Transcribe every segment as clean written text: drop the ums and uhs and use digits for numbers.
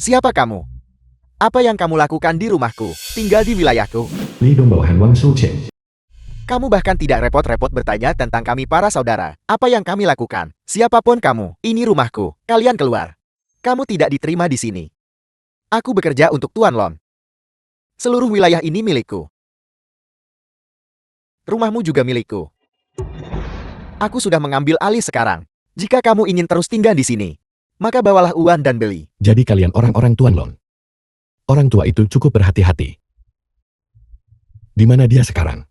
Siapa kamu? Apa yang kamu lakukan di rumahku? Tinggal di wilayahku? 你懂bawahan Wang Shouqian. Kamu bahkan tidak repot-repot bertanya tentang kami para saudara. Apa yang kami lakukan? Siapapun kamu, ini rumahku. Kalian keluar. Kamu tidak diterima di sini. Aku bekerja untuk Tuan Lon. Seluruh wilayah ini milikku. Rumahmu juga milikku. Aku sudah mengambil alih sekarang. Jika kamu ingin terus tinggal di sini, maka bawalah uang dan beli. Jadi kalian orang-orang Tuan Lon. Orang tua itu cukup berhati-hati. Di mana dia sekarang?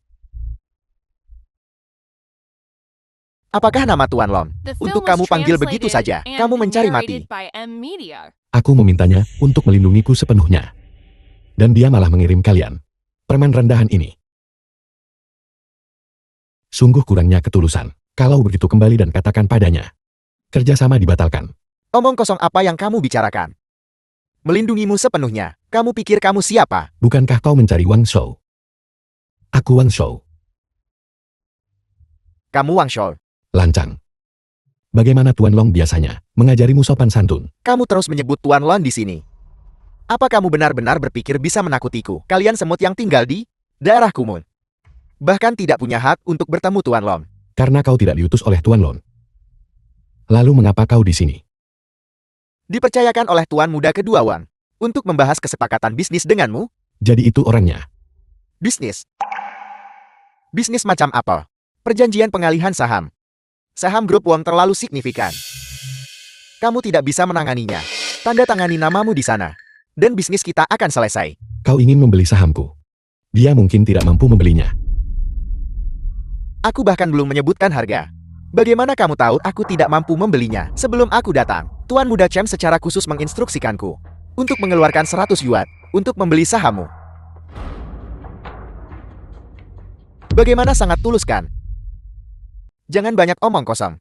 Apakah nama Tuan Lon? The Untuk film kamu was panggil begitu translated saja. and Kamu mencari mati. narrated by M Media. Aku memintanya untuk melindungiku sepenuhnya. Dan dia malah mengirim kalian. Permen rendahan ini. Sungguh kurangnya ketulusan. Kalau begitu kembali dan katakan padanya. Kerjasama dibatalkan. Omong kosong apa yang kamu bicarakan? Melindungimu sepenuhnya. Kamu pikir kamu siapa? Bukankah kau mencari Wang Shou? Aku Wang Shou. Kamu Wang Shou. Lancang. Bagaimana Tuan Long biasanya mengajarimu sopan santun? Kamu terus menyebut Tuan Lon di sini. Apa kamu benar-benar berpikir bisa menakutiku? Kalian semut yang tinggal di daerah Kumun. Bahkan tidak punya hak untuk bertemu Tuan Lon. Karena kau tidak diutus oleh Tuan Lon. Lalu mengapa kau di sini? Dipercayakan oleh Tuan Muda kedua Wang untuk membahas kesepakatan bisnis denganmu. Jadi itu orangnya. Bisnis? Bisnis macam apa? Perjanjian pengalihan saham. Saham grup Wong terlalu signifikan. Kamu tidak bisa menanganinya. Tanda tangani namamu di sana. Dan bisnis kita akan selesai. Kau ingin membeli sahamku. Dia mungkin tidak mampu membelinya. Aku bahkan belum menyebutkan harga. Bagaimana kamu tahu aku tidak mampu membelinya? Sebelum aku datang, Tuan Muda Cem secara khusus menginstruksikanku untuk mengeluarkan 100 yuan untuk membeli sahammu. Bagaimana sangat tulus kan? Jangan banyak omong kosong.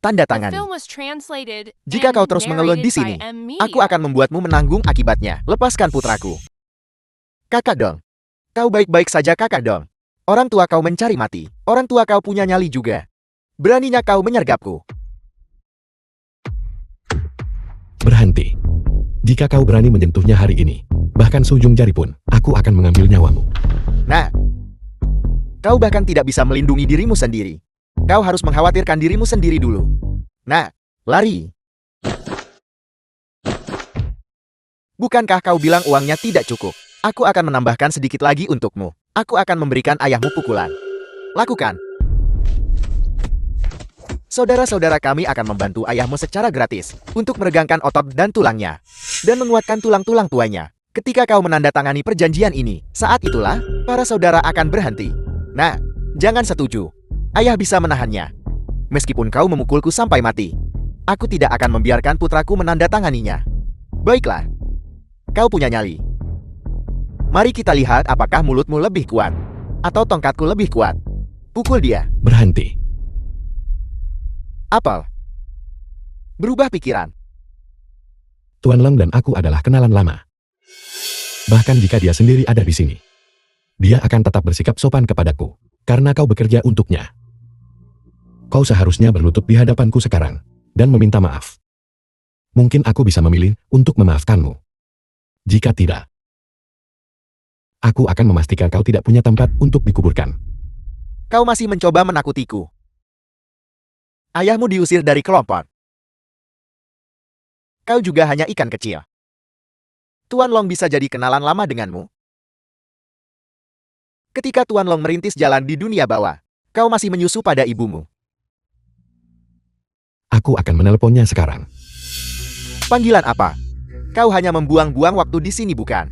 Tanda The tangani. film was translated Jika and kau terus mengeluh di narrated sini, by M Media. aku akan membuatmu menanggung akibatnya. Lepaskan putraku. Kakak dong. Kau baik-baik saja kakak dong. Orang tua kau mencari mati. Orang tua kau punya nyali juga. Beraninya kau menyergapku. Berhenti. Jika kau berani menyentuhnya hari ini, bahkan seujung jari pun, aku akan mengambil nyawamu. Nah, kau bahkan tidak bisa melindungi dirimu sendiri. Kau harus mengkhawatirkan dirimu sendiri dulu. Nah, lari. Bukankah kau bilang uangnya tidak cukup? Aku akan menambahkan sedikit lagi untukmu. Aku akan memberikan ayahmu pukulan. Lakukan. Saudara-saudara kami akan membantu ayahmu secara gratis untuk meregangkan otot dan tulangnya dan menguatkan tulang-tulang tuanya. Ketika kau menandatangani perjanjian ini, saat itulah para saudara akan berhenti. Nah, jangan setuju. Ayah bisa menahannya. Meskipun kau memukulku sampai mati, aku tidak akan membiarkan putraku menandatanganinya. Baiklah. Kau punya nyali. Mari kita lihat apakah mulutmu lebih kuat atau tongkatku lebih kuat. Pukul dia. Berhenti. Apel. Berubah pikiran. Tuan Long dan aku adalah kenalan lama. Bahkan jika dia sendiri ada di sini, dia akan tetap bersikap sopan kepadaku, karena kau bekerja untuknya. Kau seharusnya berlutut di hadapanku sekarang, dan meminta maaf. Mungkin aku bisa memilih untuk memaafkanmu. Jika tidak, aku akan memastikan kau tidak punya tempat untuk dikuburkan. Kau masih mencoba menakutiku. Ayahmu diusir dari kelompok. Kau juga hanya ikan kecil. Tuan Long bisa jadi kenalan lama denganmu. Ketika Tuan Long merintis jalan di dunia bawah, kau masih menyusu pada ibumu. Aku akan menelponnya sekarang. Panggilan apa? Kau hanya membuang-buang waktu di sini bukan?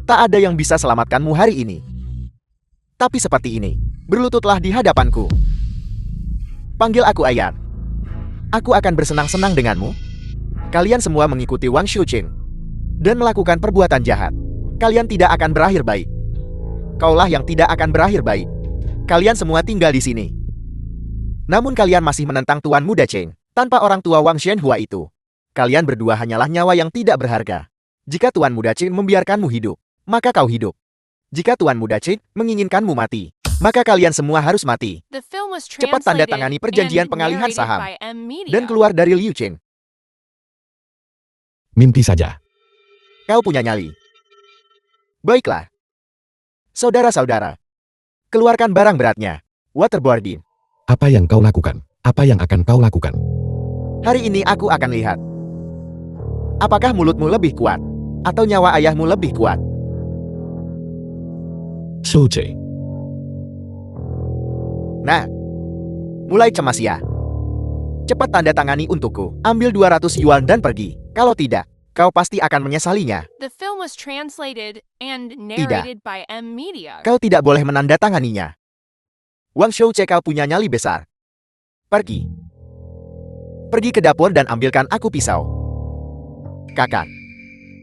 Tak ada yang bisa selamatkanmu hari ini. Tapi seperti ini, berlututlah di hadapanku. Panggil aku ayah. Aku akan bersenang-senang denganmu. Kalian semua mengikuti Wang Shouqian dan melakukan perbuatan jahat. Kalian tidak akan berakhir baik. Kaulah yang tidak akan berakhir baik. Kalian semua tinggal di sini. Namun kalian masih menentang Tuan Muda Cheng. Tanpa orang tua Wang Shenhua itu, kalian berdua hanyalah nyawa yang tidak berharga. Jika Tuan Muda Cheng membiarkanmu hidup, maka kau hidup. Jika Tuan Muda Cheng menginginkanmu mati, maka kalian semua harus mati. The film was Cepat tanda translated tangani perjanjian and pengalihan narrated saham by M Media. dan keluar dari Liu Cheng. Mimpi saja. Kau punya nyali. Baiklah. Saudara-saudara, keluarkan barang beratnya. Waterboarding. Apa yang kau lakukan? Apa yang akan kau lakukan? Hari ini aku akan lihat. Apakah mulutmu lebih kuat? Atau nyawa ayahmu lebih kuat? Soce. Nah, mulai cemas ya. Cepat tanda tangani untukku. Ambil 200 yuan dan pergi. Kalau tidak, kau pasti akan menyesalinya. The film was translated and narrated by M Media. Kau tidak boleh menandatanganinya. Wang Shouce, kau punya nyali besar. Pergi. Pergi ke dapur dan ambilkan aku pisau. Kakak,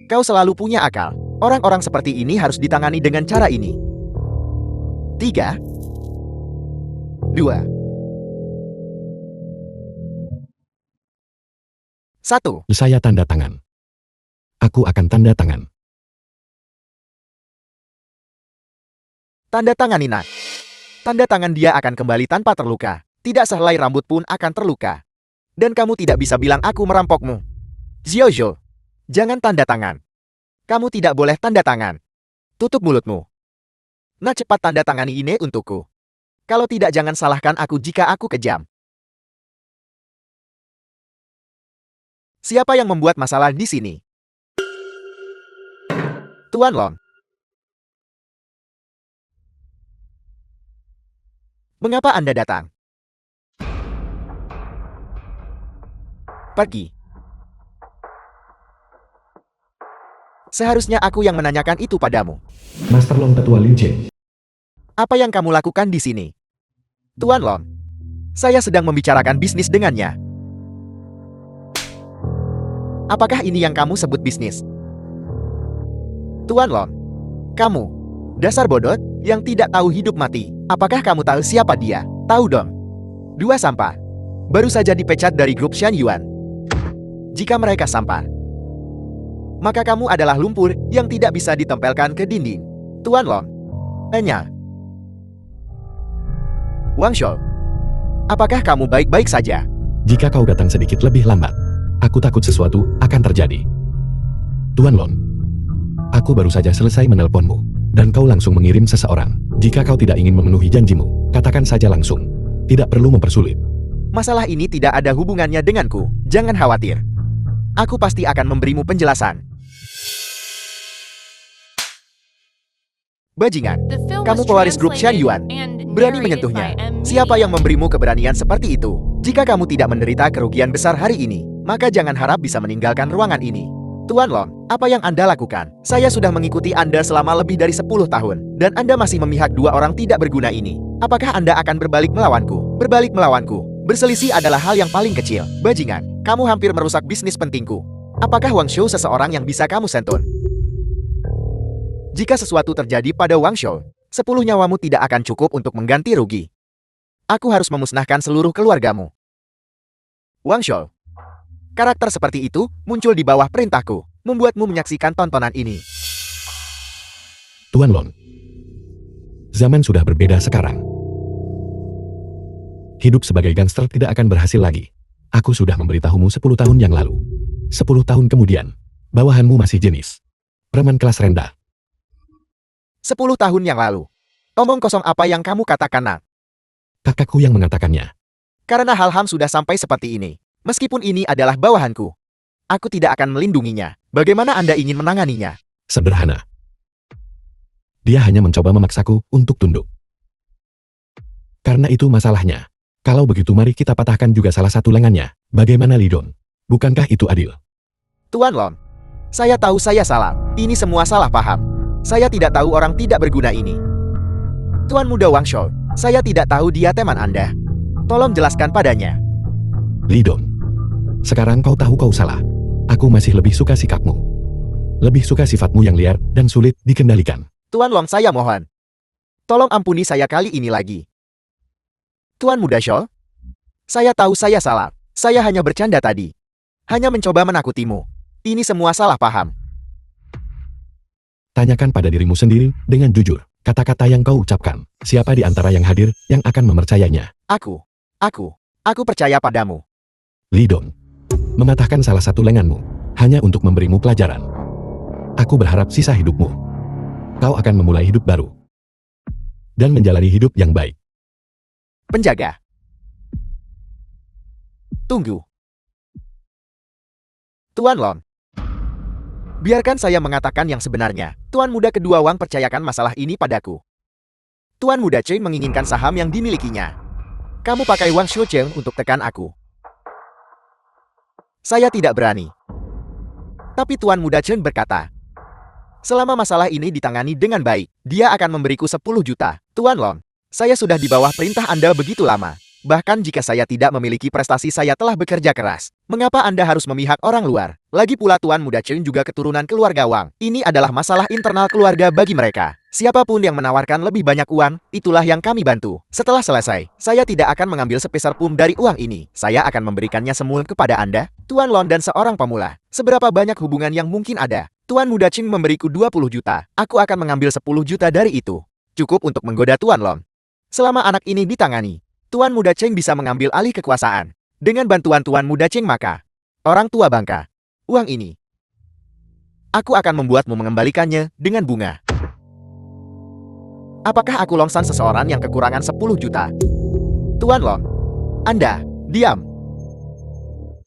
kau selalu punya akal. Orang-orang seperti ini harus ditangani dengan cara ini. 3, 2, 1. Saya tanda tangan. Aku akan tanda tangan. Tanda tangani nak. Tanda tangan dia akan kembali tanpa terluka. Tidak sehelai rambut pun akan terluka. Dan kamu tidak bisa bilang aku merampokmu. Zhou, jangan tanda tangan. Kamu tidak boleh tanda tangan. Tutup mulutmu. Nah, cepat tanda tangani ini untukku. Kalau tidak, jangan salahkan aku jika aku kejam. Siapa yang membuat masalah di sini? Tuan Long. Mengapa Anda datang? Pergi. Seharusnya aku yang menanyakan itu padamu. Master Long Tetua Liu Jie. Apa yang kamu lakukan di sini? Tuan Long, saya sedang membicarakan bisnis dengannya. Apakah ini yang kamu sebut bisnis? Tuan Long, kamu, dasar bodoh yang tidak tahu hidup mati. Apakah kamu tahu siapa dia? Tahu dong. 2 sampah. Baru saja dipecat dari grup Shan Yuan. Jika mereka sampah, maka kamu adalah lumpur yang tidak bisa ditempelkan ke dinding. Tuan Long. Enya. Wang Shou, apakah kamu baik-baik saja? Jika kau datang sedikit lebih lambat, aku takut sesuatu akan terjadi. Tuan Lon, aku baru saja selesai menelponmu, dan kau langsung mengirim seseorang. Jika kau tidak ingin memenuhi janjimu, katakan saja langsung. Tidak perlu mempersulit. Masalah ini tidak ada hubungannya denganku. Jangan khawatir. Aku pasti akan memberimu penjelasan. Bajingan, The film kamu was pewaris grup Shan translated Yuan. and Berani narrated menyentuhnya. by M Siapa Media. yang memberimu keberanian seperti itu? Jika kamu tidak menderita kerugian besar hari ini, maka jangan harap bisa meninggalkan ruangan ini. Tuan Long, apa yang Anda lakukan? Saya sudah mengikuti Anda selama lebih dari 10 tahun, dan Anda masih memihak 2 orang tidak berguna ini. Apakah Anda akan berbalik melawanku? Berbalik melawanku. Berselisih adalah hal yang paling kecil. Bajingan, kamu hampir merusak bisnis pentingku. Apakah Wang Shou seseorang yang bisa kamu sentuh? Jika sesuatu terjadi pada Wang Shou, 10 nyawamu tidak akan cukup untuk mengganti rugi. Aku harus memusnahkan seluruh keluargamu. Wang Shou, karakter seperti itu muncul di bawah perintahku, membuatmu menyaksikan tontonan ini. Tuan Lon, zaman sudah berbeda sekarang. Hidup sebagai gangster tidak akan berhasil lagi. Aku sudah memberitahumu 10 tahun yang lalu. 10 tahun kemudian, bawahanmu masih jenis preman kelas rendah. 10 tahun yang lalu. Omong kosong apa yang kamu katakan, nak? Kakakku yang mengatakannya. Karena hal-hal sudah sampai seperti ini. Meskipun ini adalah bawahanku, aku tidak akan melindunginya. Bagaimana Anda ingin menanganinya? Sederhana. Dia hanya mencoba memaksaku untuk tunduk. Karena itu masalahnya. Kalau begitu mari kita patahkan juga salah satu lengannya. Bagaimana Lidong? Bukankah itu adil? Tuan Lon, saya tahu saya salah. Ini semua salah paham. Saya tidak tahu orang tidak berguna ini. Tuan Muda Wang Shou, saya tidak tahu dia teman Anda. Tolong jelaskan padanya. Lidong, sekarang kau tahu kau salah. Aku masih lebih suka sikapmu. Lebih suka sifatmu yang liar dan sulit dikendalikan. Tuan Long, saya mohon. Tolong ampuni saya kali ini lagi. Tuan Muda Shou, saya tahu saya salah. Saya hanya bercanda tadi. Hanya mencoba menakutimu. Ini semua salah paham. Tanyakan pada dirimu sendiri dengan jujur. Kata-kata yang kau ucapkan, siapa di antara yang hadir yang akan mempercayainya? Aku percaya padamu. Lidong, mematahkan salah satu lenganmu, hanya untuk memberimu pelajaran. Aku berharap sisa hidupmu, kau akan memulai hidup baru dan menjalani hidup yang baik. Penjaga. Tunggu. Tuan Long. Biarkan saya mengatakan yang sebenarnya. Tuan muda kedua Wang percayakan masalah ini padaku. Tuan muda Chen menginginkan saham yang dimilikinya. Kamu pakai Wang Xiucheng untuk tekan aku. Saya tidak berani. Tapi Tuan muda Chen berkata, selama masalah ini ditangani dengan baik, dia akan memberiku 10 juta. Tuan Long, saya sudah di bawah perintah Anda begitu lama. Bahkan jika saya tidak memiliki prestasi, saya telah bekerja keras. Mengapa Anda harus memihak orang luar? Lagi pula Tuan muda Chen juga keturunan keluarga Wang. Ini adalah masalah internal keluarga bagi mereka. Siapapun yang menawarkan lebih banyak uang, itulah yang kami bantu. Setelah selesai, saya tidak akan mengambil sepeser pun dari uang ini. Saya akan memberikannya semua kepada Anda, Tuan Long dan seorang pemula. Seberapa banyak hubungan yang mungkin ada? Tuan muda Chen memberiku 20 juta. Aku akan mengambil 10 juta dari itu. Cukup untuk menggoda Tuan Long. Selama anak ini ditangani, Tuan muda Chen bisa mengambil alih kekuasaan. Dengan bantuan Tuan muda Chen maka, orang tua bangka, uang ini, aku akan membuatmu mengembalikannya dengan bunga. Apakah aku Longsan seseorang yang kekurangan 10 juta? Tuan Long, Anda, diam.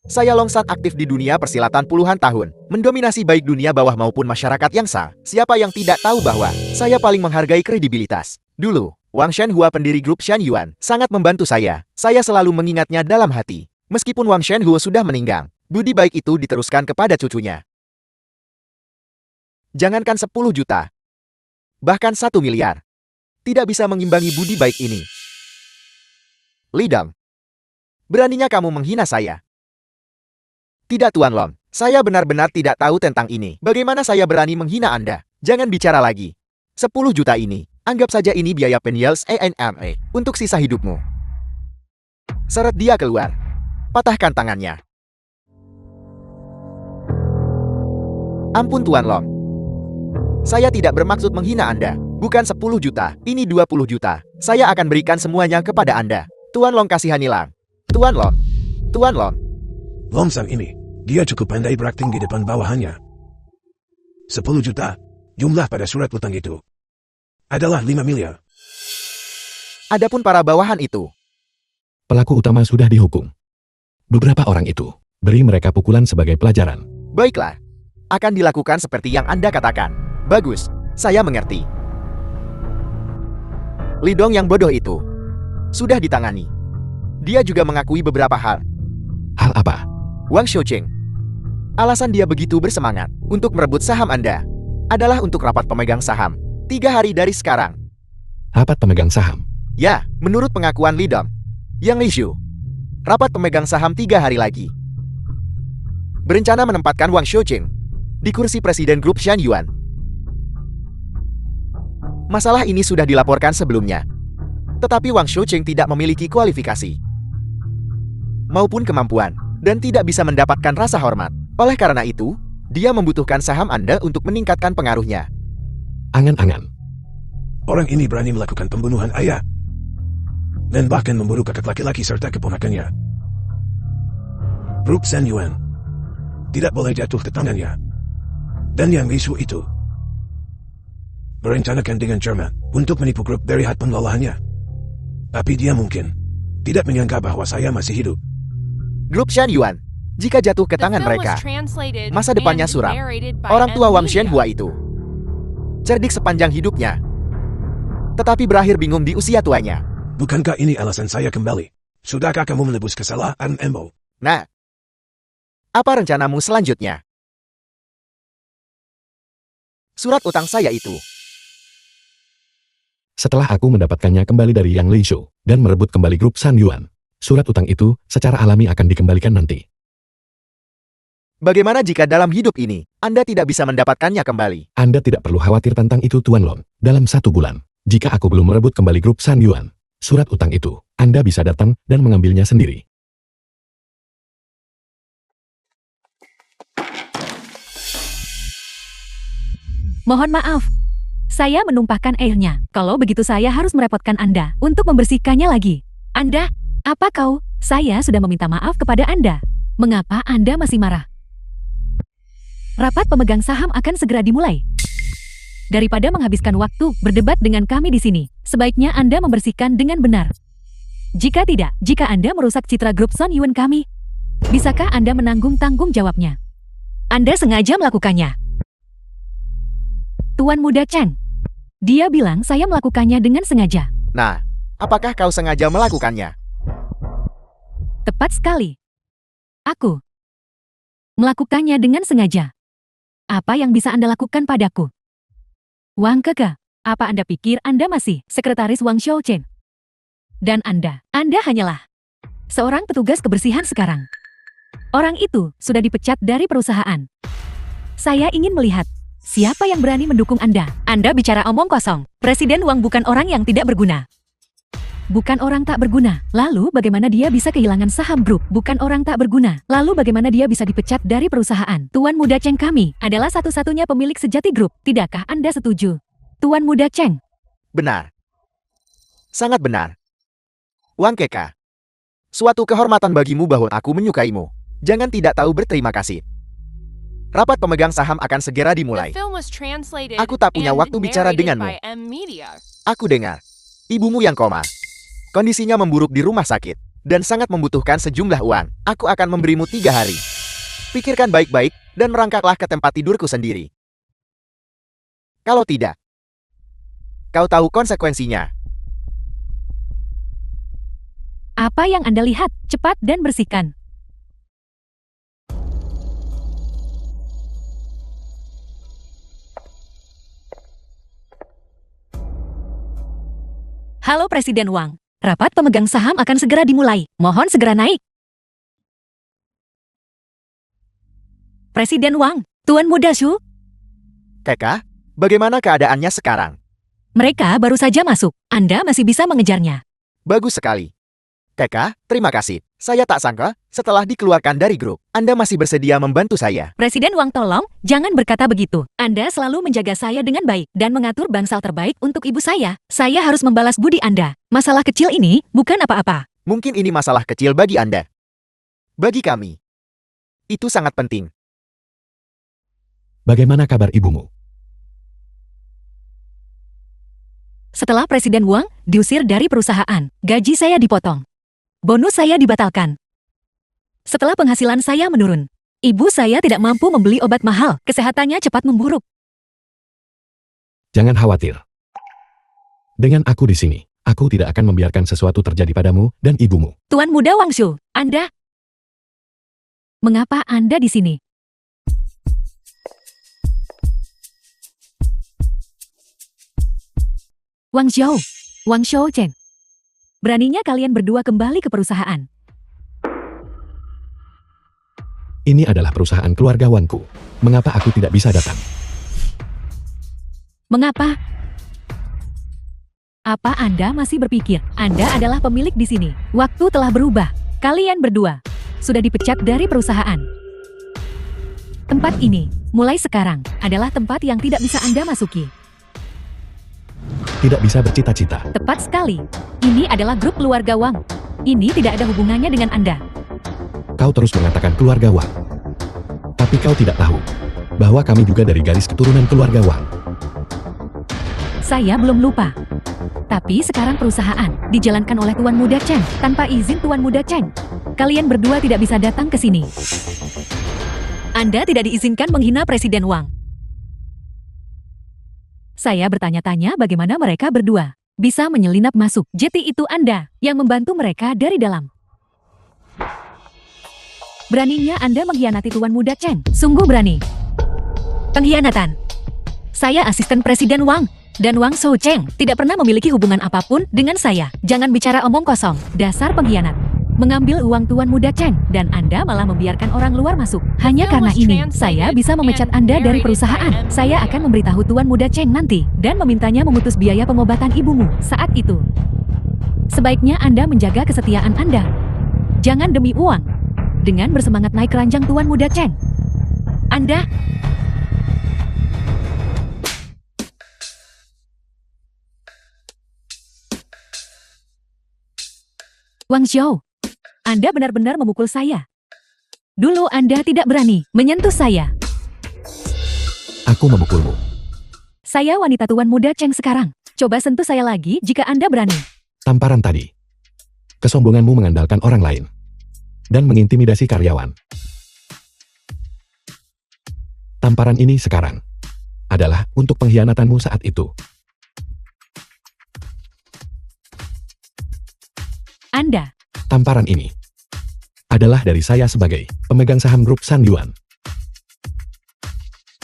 Saya Longsan aktif di dunia persilatan puluhan tahun, mendominasi baik dunia bawah maupun masyarakat yang sah. Siapa yang tidak tahu bahwa saya paling menghargai kredibilitas? Dulu, Wang Shenhua pendiri grup Shan Yuan sangat membantu saya. Saya selalu mengingatnya dalam hati. Meskipun Wang Shenhua sudah meninggal, budi baik itu diteruskan kepada cucunya. Jangankan 10 juta, bahkan 1 miliar, tidak bisa mengimbangi budi baik ini. Li Dong, beraninya kamu menghina saya? Tidak Tuan Long, saya benar-benar tidak tahu tentang ini. Bagaimana saya berani menghina Anda? Jangan bicara lagi. 10 juta ini, anggap saja ini biaya penjual ANMA untuk sisa hidupmu. Seret dia keluar. Patahkan tangannya. Ampun Tuan Long. Saya tidak bermaksud menghina Anda. Bukan 10 juta, ini 20 juta. Saya akan berikan semuanya kepada Anda. Tuan Long kasihanilah. Tuan Long. Tuan Long. Longsan ini, dia cukup pandai berakting di depan bawahannya. 10 juta, jumlah pada surat utang itu adalah 5 miliar. Adapun para bawahan itu, Pelaku utama sudah dihukum. Beberapa orang itu, beri mereka pukulan sebagai pelajaran. baiklah. Akan dilakukan seperti yang Anda katakan. Bagus, saya mengerti. Li Dong yang bodoh itu sudah ditangani. Dia juga mengakui beberapa hal. Hal apa? Wang Xiucheng, alasan dia begitu bersemangat untuk merebut saham Anda adalah untuk rapat pemegang saham 3 hari dari sekarang. Rapat pemegang saham. Ya, menurut pengakuan Li Dong, Yang Li Shu, rapat pemegang saham 3 hari lagi. Berencana menempatkan Wang Xiucheng di kursi presiden grup Shan Yuan. Masalah ini sudah dilaporkan sebelumnya. Tetapi Wang Xiucheng tidak memiliki kualifikasi maupun kemampuan dan tidak bisa mendapatkan rasa hormat. Oleh karena itu, dia membutuhkan saham Anda untuk meningkatkan pengaruhnya. Angan-angan. Orang ini berani melakukan pembunuhan ayah dan bahkan memburu kakak laki-laki serta keponakannya. Grup Shan Yuan tidak boleh jatuh ke tangannya. Dan Yang Li Shu itu berencanakan dengan cermat untuk menipu grup dari hat pengelolaannya. Tapi dia mungkin tidak menyangka bahwa saya masih hidup. Grup Shan Yuan, jika jatuh ke The tangan film was mereka, translated masa depannya and suram. narrated by Orang tua Wang Media. Shenhua itu cerdik sepanjang hidupnya, tetapi berakhir bingung di usia tuanya. Bukankah ini alasan saya kembali? Sudahkah kamu menebus kesalahan Embo? Nah, apa rencanamu selanjutnya? Surat utang saya itu. Setelah aku mendapatkannya kembali dari Yang Li Shu dan merebut kembali grup Shan Yuan, surat utang itu secara alami akan dikembalikan nanti. Bagaimana jika dalam hidup ini, Anda tidak bisa mendapatkannya kembali? Anda tidak perlu khawatir tentang itu Tuan Long. Dalam 1 bulan, jika aku belum merebut kembali grup Shan Yuan, surat utang itu, Anda bisa datang dan mengambilnya sendiri. Mohon maaf, saya menumpahkan airnya. Kalau begitu saya harus merepotkan Anda untuk membersihkannya lagi. Anda, apa kau? Saya sudah meminta maaf kepada Anda. Mengapa Anda masih marah? Rapat pemegang saham akan segera dimulai. Daripada menghabiskan waktu berdebat dengan kami di sini, sebaiknya Anda membersihkan dengan benar. Jika tidak, jika Anda merusak citra grup Son Yun kami, bisakah Anda menanggung tanggung jawabnya? Anda sengaja melakukannya. Tuan Muda Chen. Dia bilang saya melakukannya dengan sengaja. Nah, apakah kau sengaja melakukannya? Tepat sekali. Aku melakukannya dengan sengaja. Apa yang bisa Anda lakukan padaku? Wang Keke, apa Anda pikir Anda masih sekretaris Wang Xiaochen? Dan Anda hanyalah seorang petugas kebersihan sekarang. Orang itu sudah dipecat dari perusahaan. Saya ingin melihat siapa yang berani mendukung Anda. Anda bicara omong kosong. Presiden Wang bukan orang yang tidak berguna. Bukan orang tak berguna. Lalu bagaimana dia bisa kehilangan saham grup? Bukan orang tak berguna. Lalu bagaimana dia bisa dipecat dari perusahaan? Tuan Muda Cheng kami adalah satu-satunya pemilik sejati grup. Tidakkah Anda setuju? Tuan Muda Cheng. Benar. Sangat benar. Wang Keka. Suatu kehormatan bagimu bahwa aku menyukaimu. Jangan tidak tahu berterima kasih. Rapat pemegang saham akan segera The dimulai. film was translated Aku tak punya and waktu bicara narrated denganmu. by M Media. Aku dengar. Ibumu yang koma. Kondisinya memburuk di rumah sakit. Dan sangat membutuhkan sejumlah uang. Aku akan memberimu 3 hari. Pikirkan baik-baik, dan merangkaklah ke tempat tidurku sendiri. Kalau tidak, kau tahu konsekuensinya. Apa yang Anda lihat? Cepat dan bersihkan. Halo Presiden Wang. Rapat pemegang saham akan segera dimulai. Mohon segera naik. Presiden Wang, Tuan Muda Shu, Keka, bagaimana keadaannya sekarang? mereka baru saja masuk. Anda masih bisa mengejarnya. Bagus sekali. Keka, terima kasih. Saya tak sangka, setelah dikeluarkan dari grup, Anda masih bersedia membantu saya. Presiden Wang tolong, jangan berkata begitu. Anda selalu menjaga saya dengan baik dan mengatur bangsal terbaik untuk ibu saya. Saya harus membalas budi Anda. Masalah kecil ini bukan apa-apa. Mungkin ini masalah kecil bagi Anda. Bagi kami, itu sangat penting. Bagaimana kabar ibumu? Setelah Presiden Wang diusir dari perusahaan, gaji saya dipotong. Bonus saya dibatalkan. Setelah penghasilan saya menurun, ibu saya tidak mampu membeli obat mahal, kesehatannya cepat memburuk. Jangan khawatir. Dengan aku di sini, aku tidak akan membiarkan sesuatu terjadi padamu dan ibumu. Tuan Muda Wang Shu, Anda... Mengapa Anda di sini? Wang Xiao, Wang Xiaochen. Beraninya kalian berdua kembali ke perusahaan. Ini adalah perusahaan keluarga Wangku. Mengapa aku tidak bisa datang? Mengapa? Apa Anda masih berpikir Anda adalah pemilik di sini? Waktu telah berubah. Kalian berdua sudah dipecat dari perusahaan. Tempat ini, mulai sekarang, adalah tempat yang tidak bisa Anda masuki. Tidak bisa bercita-cita. Tepat sekali. Ini adalah grup keluarga Wang. Ini tidak ada hubungannya dengan Anda. Kau terus mengatakan keluarga Wang. Tapi kau tidak tahu bahwa kami juga dari garis keturunan keluarga Wang. Saya belum lupa. Tapi sekarang perusahaan dijalankan oleh Tuan Muda Cheng tanpa izin Tuan Muda Cheng. Kalian berdua tidak bisa datang ke sini. Anda tidak diizinkan menghina Presiden Wang. Saya bertanya-tanya bagaimana mereka berdua bisa menyelinap masuk. Jadi itu Anda yang membantu mereka dari dalam. Beraninya Anda mengkhianati Tuan Muda Cheng. Sungguh berani. Pengkhianatan. Saya asisten Presiden Wang. Dan Wang Xiaocheng tidak pernah memiliki hubungan apapun dengan saya. Jangan bicara omong kosong. Dasar pengkhianat. Mengambil uang Tuan Muda Cheng. Dan Anda malah membiarkan orang luar masuk. Hanya karena ini, saya bisa memecat Anda dari perusahaan. Saya akan memberitahu Tuan Muda Cheng nanti. Dan memintanya memutus biaya pengobatan ibumu saat itu. Sebaiknya Anda menjaga kesetiaan Anda. Jangan demi uang. Dengan bersemangat naik ranjang Tuan Muda Cheng. Anda... Wang Xiao, Anda benar-benar memukul saya. Dulu Anda tidak berani menyentuh saya. aku memukulmu. Saya wanita tuan muda Cheng sekarang. Coba sentuh saya lagi jika Anda berani. Tamparan tadi. Kesombonganmu mengandalkan orang lain. Dan mengintimidasi karyawan. Tamparan ini sekarang adalah untuk pengkhianatanmu saat itu. Anda. Tamparan ini adalah dari saya sebagai pemegang saham grup San Yuan.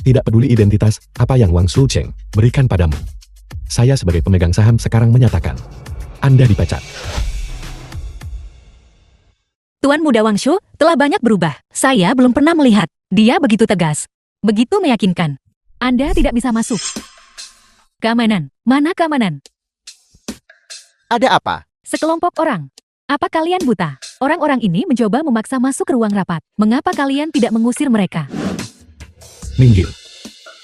Tidak peduli identitas apa yang Wang Shucheng berikan padamu. Saya sebagai pemegang saham sekarang menyatakan, Anda dipecat. Tuan muda Wang Shu telah banyak berubah. Saya belum pernah melihat. Dia begitu tegas. Begitu meyakinkan. Anda tidak bisa masuk. Keamanan. Mana keamanan? Ada apa? Sekelompok orang. Apa kalian buta? Orang-orang ini mencoba memaksa masuk ke ruang rapat. Mengapa kalian tidak mengusir mereka? Minggir.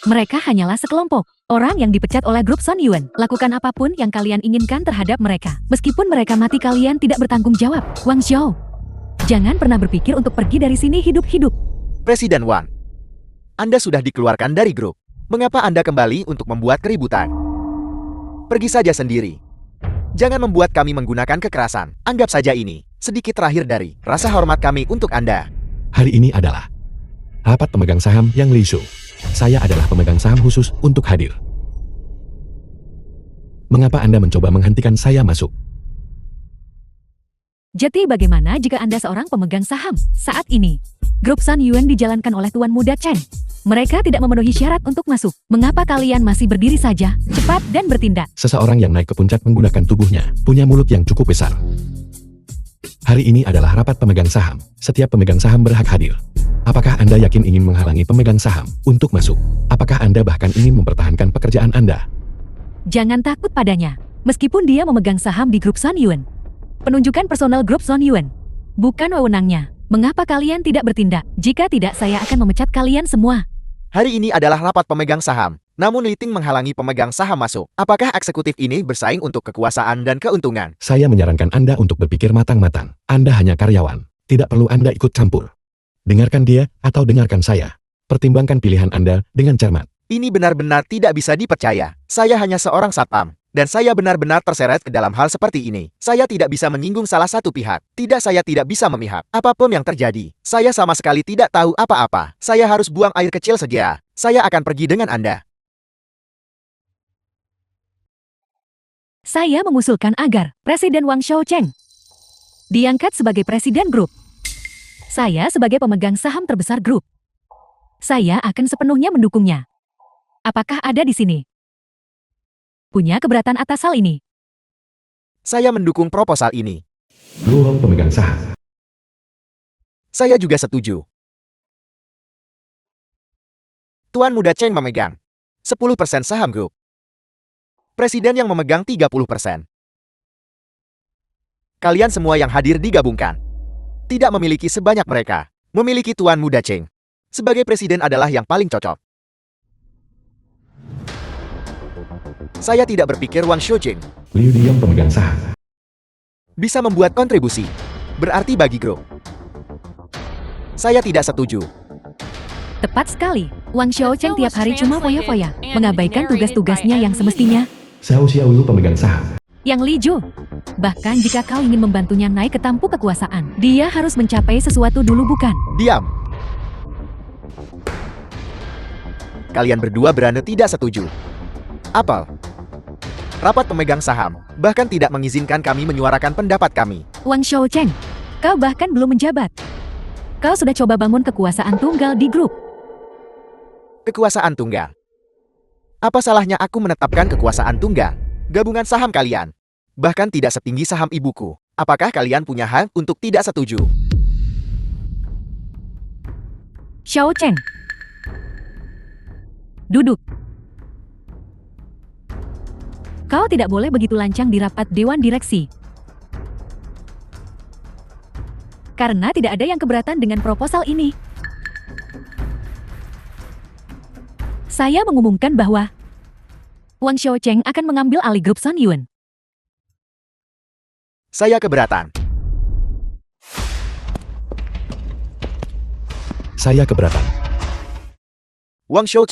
Mereka hanyalah sekelompok orang yang dipecat oleh grup Son Yuan. Lakukan apapun yang kalian inginkan terhadap mereka. Meskipun mereka mati, kalian tidak bertanggung jawab. Wang Xiao, jangan pernah berpikir untuk pergi dari sini hidup-hidup. Presiden Wang, Anda sudah dikeluarkan dari grup. Mengapa Anda kembali untuk membuat keributan? Pergi saja sendiri. Jangan membuat kami menggunakan kekerasan. Anggap saja ini sedikit terakhir dari rasa hormat kami untuk Anda. Hari ini adalah rapat pemegang saham yang Li Shu. Saya adalah pemegang saham khusus untuk hadir. Mengapa Anda mencoba menghentikan saya masuk? Jadi bagaimana jika Anda seorang pemegang saham? Saat ini, grup San Yuan dijalankan oleh Tuan Muda Chen. Mereka tidak memenuhi syarat untuk masuk. Mengapa kalian masih berdiri saja? Cepat dan bertindak. Seseorang yang naik ke puncak menggunakan tubuhnya, punya mulut yang cukup besar. Hari ini adalah rapat pemegang saham. Setiap pemegang saham berhak hadir. Apakah Anda yakin ingin menghalangi pemegang saham untuk masuk? Apakah Anda bahkan ingin mempertahankan pekerjaan Anda? Jangan takut padanya. Meskipun dia memegang saham di grup Son Yuan. Penunjukan personal grup Son Yuan bukan wewenangnya. Mengapa kalian tidak bertindak? Jika tidak, saya akan memecat kalian semua. Hari ini adalah rapat pemegang saham. Namun Li Ting menghalangi pemegang saham masuk. Apakah eksekutif ini bersaing untuk kekuasaan dan keuntungan? Saya menyarankan Anda untuk berpikir matang-matang. Anda hanya karyawan. Tidak perlu Anda ikut campur. Dengarkan dia atau dengarkan saya. Pertimbangkan pilihan Anda dengan cermat. Ini benar-benar tidak bisa dipercaya. Saya hanya seorang satpam. Dan saya benar-benar terseret ke dalam hal seperti ini. Saya tidak bisa menyinggung salah satu pihak. Tidak, saya tidak bisa memihak. Apapun yang terjadi, saya sama sekali tidak tahu apa-apa. Saya harus buang air kecil saja. Saya akan pergi dengan Anda. Saya mengusulkan agar Presiden Wang Xiaocheng diangkat sebagai presiden grup. Saya sebagai pemegang saham terbesar grup. Saya akan sepenuhnya mendukungnya. Apakah ada di sini punya keberatan atas hal ini? Saya mendukung proposal ini. Ruang pemegang saham. Saya juga setuju. Tuan Muda Cheng memegang 10% saham grup. Presiden yang memegang 30%. Kalian semua yang hadir digabungkan. Tidak memiliki sebanyak mereka. Memiliki Tuan Muda Cheng sebagai presiden adalah yang paling cocok. Saya tidak berpikir Wang Shucheng Liu Diam pemegang saham. bisa membuat kontribusi berarti bagi grup. Saya tidak setuju. Tepat sekali. Wang Xiaocheng Until tiap was hari cuma translated foya-foya, and mengabaikan narrated tugas-tugasnya by yang Li. semestinya. Xiao Xiaolu pemegang saham. Yang Li Ju. Bahkan jika kau ingin membantunya naik ke tampuk kekuasaan, dia harus mencapai sesuatu dulu, bukan? Diam. Kalian berdua berani tidak setuju. Apel. Rapat pemegang saham bahkan tidak mengizinkan kami menyuarakan pendapat kami. Wang Xiaocheng, kau bahkan belum menjabat. Kau sudah coba bangun kekuasaan tunggal di grup. Kekuasaan tunggal. Apa salahnya aku menetapkan kekuasaan tunggal? Gabungan saham kalian bahkan tidak setinggi saham ibuku. Apakah kalian punya hak untuk tidak setuju? Xiaocheng. Duduk. Kau tidak boleh begitu lancang di rapat Dewan Direksi. Karena tidak ada yang keberatan dengan proposal ini. Saya mengumumkan bahwa Wang Xiaocheng akan mengambil alih grup Son Yuan. Saya keberatan. Saya keberatan. Wang Xiao.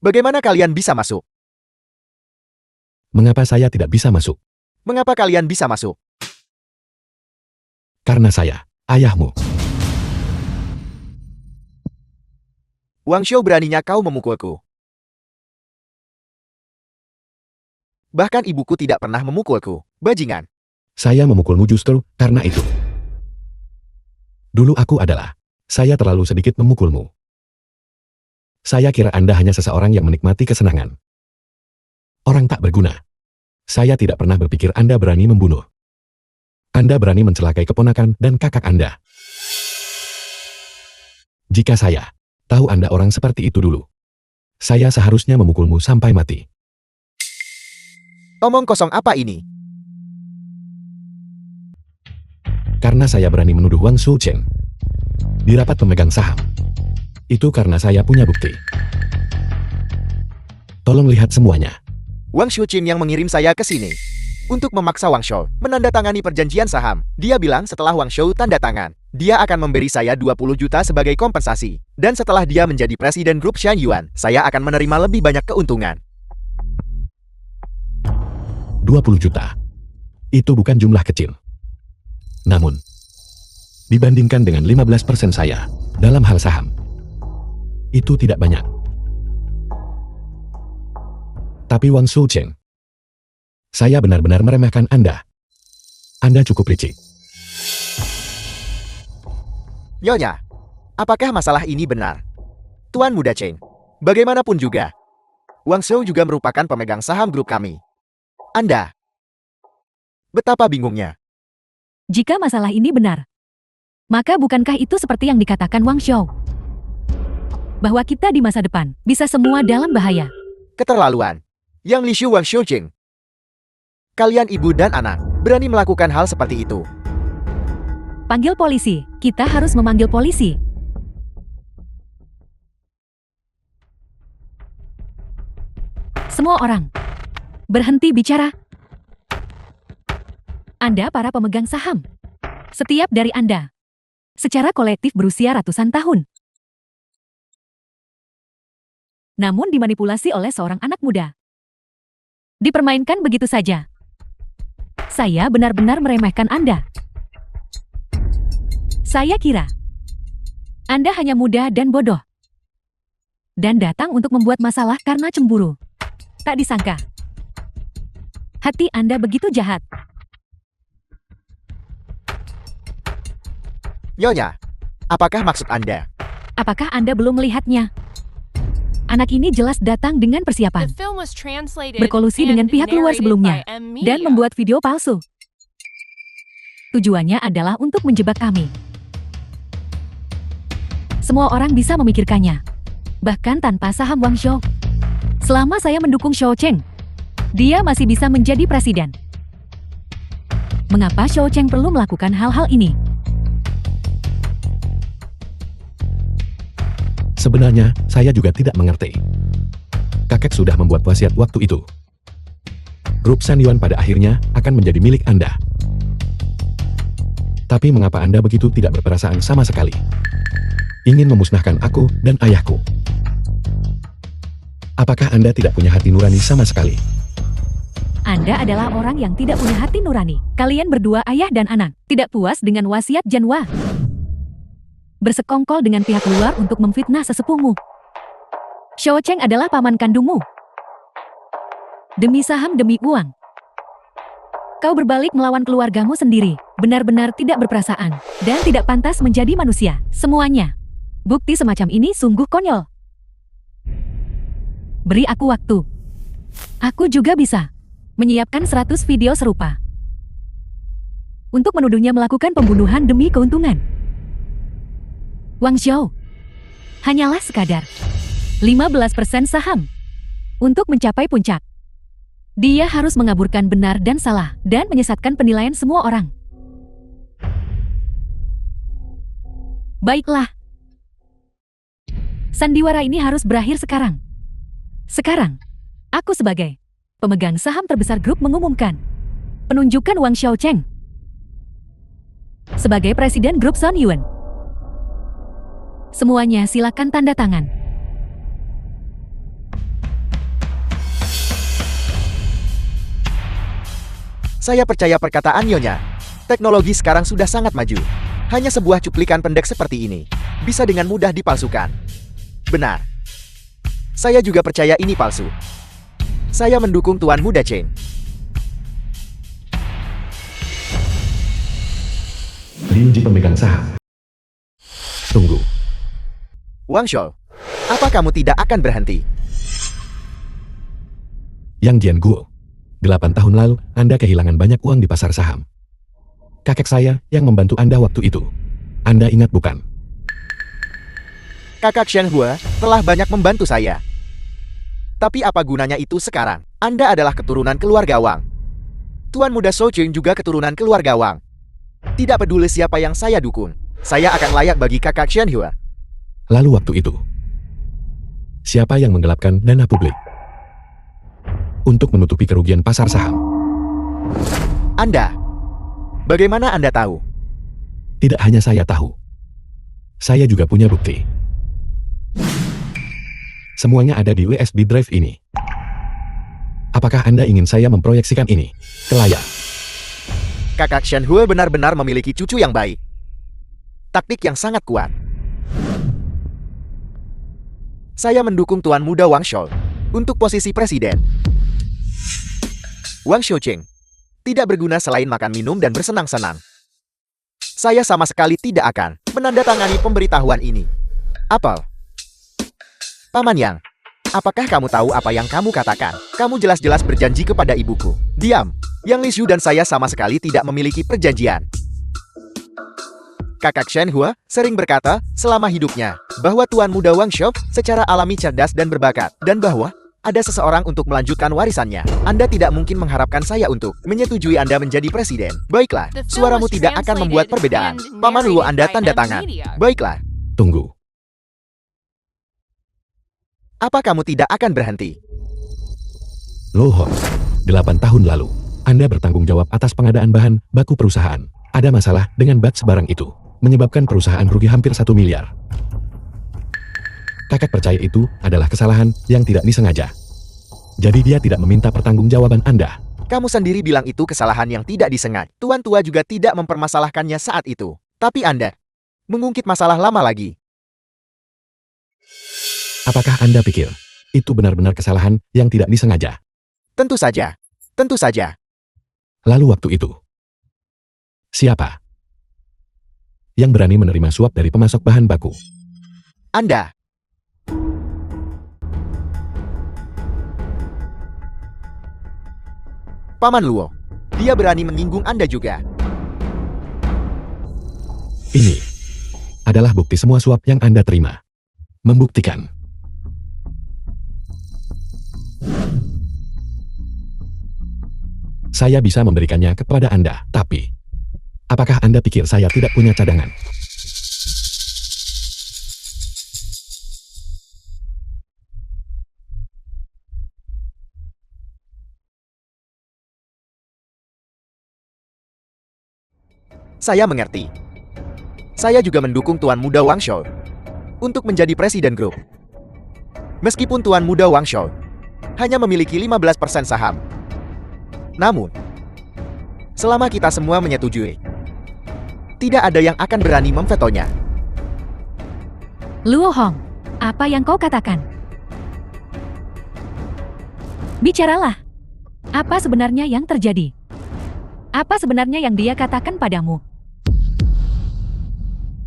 Bagaimana kalian bisa masuk? Mengapa saya tidak bisa masuk? Mengapa kalian bisa masuk? Karena saya, ayahmu. Wang Shou, beraninya kau memukulku. Bahkan ibuku tidak pernah memukulku, bajingan. Saya memukulmu justru karena itu. Dulu aku adalah, saya terlalu sedikit memukulmu. Saya kira Anda hanya seseorang yang menikmati kesenangan. Orang tak berguna. Saya tidak pernah berpikir Anda berani membunuh. Anda berani mencelakai keponakan dan kakak Anda. Jika saya tahu Anda orang seperti itu dulu, saya seharusnya memukulmu sampai mati. Omong kosong apa ini? Karena saya berani menuduh Wang Shoucheng di rapat pemegang saham. Itu karena saya punya bukti. Tolong lihat semuanya. Wang Shouqin yang mengirim saya ke sini untuk memaksa Wang Shou menandatangani perjanjian saham. Dia bilang setelah Wang Shou tanda tangan, dia akan memberi saya 20 juta sebagai kompensasi. Dan setelah dia menjadi presiden grup Shan Yuan, saya akan menerima lebih banyak keuntungan. 20 juta. Itu bukan jumlah kecil. Namun, dibandingkan dengan 15% saya dalam hal saham, itu tidak banyak. Tapi Wang Shoucheng, saya benar-benar meremehkan Anda. Anda cukup licik. Nyonya, apakah masalah ini benar? Tuan Muda Cheng, bagaimanapun juga, Wang Shou juga merupakan pemegang saham grup kami. Anda, betapa bingungnya. Jika masalah ini benar, maka bukankah itu seperti yang dikatakan Wang Shou? Bahwa kita di masa depan bisa semua dalam bahaya. Keterlaluan. Yang Li Shu Wang Shoucheng. Kalian ibu dan anak berani melakukan hal seperti itu. Panggil polisi, kita harus memanggil polisi. Semua orang, berhenti bicara. Anda para pemegang saham. Setiap dari Anda, secara kolektif berusia ratusan tahun. Namun dimanipulasi oleh seorang anak muda. Dipermainkan begitu saja. Saya benar-benar meremehkan Anda. Saya kira Anda hanya muda dan bodoh. Dan datang untuk membuat masalah karena cemburu. Tak disangka, hati Anda begitu jahat. Nyonya, apakah maksud Anda? Apakah Anda belum melihatnya? Anak ini jelas datang dengan The persiapan, film was translated berkolusi dengan and pihak luar narrated sebelumnya, by M dan Media. membuat video palsu. Tujuannya adalah untuk menjebak kami. Semua orang bisa memikirkannya, bahkan tanpa saham Wang Shou. Selama saya mendukung Shoucheng, dia masih bisa menjadi presiden. Mengapa Shoucheng perlu melakukan hal-hal ini? Sebenarnya, saya juga tidak mengerti. Kakek sudah membuat wasiat waktu itu. Grup Shan Yuan pada akhirnya akan menjadi milik Anda. Tapi mengapa Anda begitu tidak berperasaan sama sekali? Ingin memusnahkan aku dan ayahku. Apakah Anda tidak punya hati nurani sama sekali? Anda adalah orang yang tidak punya hati nurani. Kalian berdua ayah dan anak, tidak puas dengan wasiat Janwa. Bersekongkol dengan pihak luar untuk memfitnah sesepuhmu. Shoucheng adalah paman kandungmu. Demi saham demi uang. Kau berbalik melawan keluargamu sendiri, benar-benar tidak berperasaan, dan tidak pantas menjadi manusia. Semuanya. Bukti semacam ini sungguh konyol. Beri aku waktu. Aku juga bisa menyiapkan 100 video serupa. Untuk menuduhnya melakukan pembunuhan demi keuntungan. Wang Shou hanyalah sekadar 15% saham. Untuk mencapai puncak, dia harus mengaburkan benar dan salah dan menyesatkan penilaian semua orang. Baiklah. Sandiwara ini harus berakhir sekarang. Sekarang, aku sebagai pemegang saham terbesar grup mengumumkan penunjukan Wang Shoucheng sebagai presiden grup Shan Yuan. Semuanya silakan tanda tangan. Saya percaya perkataan Nyonya. Teknologi sekarang sudah sangat maju. Hanya sebuah cuplikan pendek seperti ini bisa dengan mudah dipalsukan. Benar. Saya juga percaya ini palsu. Saya mendukung Tuan Muda Cheng. Liu Ji pemegang saham. Tunggu. Wang Shou, apa kamu tidak akan berhenti? Yang Jian Guo. 8 tahun lalu, Anda kehilangan banyak uang di pasar saham. Kakek saya yang membantu Anda waktu itu. Anda ingat bukan? Kakak Shen Hua telah banyak membantu saya. Tapi apa gunanya itu sekarang? Anda adalah keturunan keluarga Wang. Tuan Muda Shou Cheng juga keturunan keluarga Wang. Tidak peduli siapa yang saya dukung, saya akan layak bagi kakak Shen Hua. Lalu waktu itu, siapa yang menggelapkan dana publik untuk menutupi kerugian pasar saham? Anda. Bagaimana Anda tahu? Tidak hanya saya tahu. Saya juga punya bukti. Semuanya ada di USB drive ini. Apakah Anda ingin saya memproyeksikan ini ke layar? Kakak Shen Hua benar-benar memiliki cucu yang baik. Taktik yang sangat kuat. Saya mendukung Tuan Muda Wang Shou untuk posisi presiden. Wang Shoucheng tidak berguna selain makan minum dan bersenang-senang. Saya sama sekali tidak akan menandatangani pemberitahuan ini. Apel. Paman Yang, apakah kamu tahu apa yang kamu katakan? Kamu jelas-jelas berjanji kepada ibuku. Diam. Yang Li Shu dan saya sama sekali tidak memiliki perjanjian. Kakak Shen Hua sering berkata selama hidupnya bahwa Tuan Muda Wang Shou secara alami cerdas dan berbakat, dan bahwa ada seseorang untuk melanjutkan warisannya. Anda tidak mungkin mengharapkan saya untuk menyetujui Anda menjadi presiden. Baiklah, The film suaramu was tidak akan membuat translated perbedaan. and Paman Luo narrated Anda by tanda M tangan. Media. Baiklah, Tunggu. apa kamu tidak akan berhenti? Lo Hong, 8 tahun lalu, Anda bertanggung jawab atas pengadaan bahan baku perusahaan. Ada masalah dengan batch barang itu, menyebabkan perusahaan rugi hampir 1 miliar. Kakak percaya itu adalah kesalahan yang tidak disengaja. Jadi dia tidak meminta pertanggungjawaban Anda. Kamu sendiri bilang itu kesalahan yang tidak disengaja. Tuan tua juga tidak mempermasalahkannya saat itu. Tapi Anda mengungkit masalah lama lagi. Apakah Anda pikir itu benar-benar kesalahan yang tidak disengaja? Tentu saja. Tentu saja. Lalu waktu itu, siapa yang berani menerima suap dari pemasok bahan baku? Anda. Paman Luo. Dia berani menyinggung Anda juga. Ini adalah bukti semua suap yang Anda terima. Membuktikan. Saya bisa memberikannya kepada Anda, tapi apakah Anda pikir saya tidak punya cadangan? Saya mengerti. Saya juga mendukung Tuan Muda Wang Shou untuk menjadi presiden grup. Meskipun Tuan Muda Wang Shou hanya memiliki 15% saham. Namun, selama kita semua menyetujui, tidak ada yang akan berani memvetonya. Luo Hong, apa yang kau katakan? Bicaralah. Apa sebenarnya yang terjadi? Apa sebenarnya yang dia katakan padamu?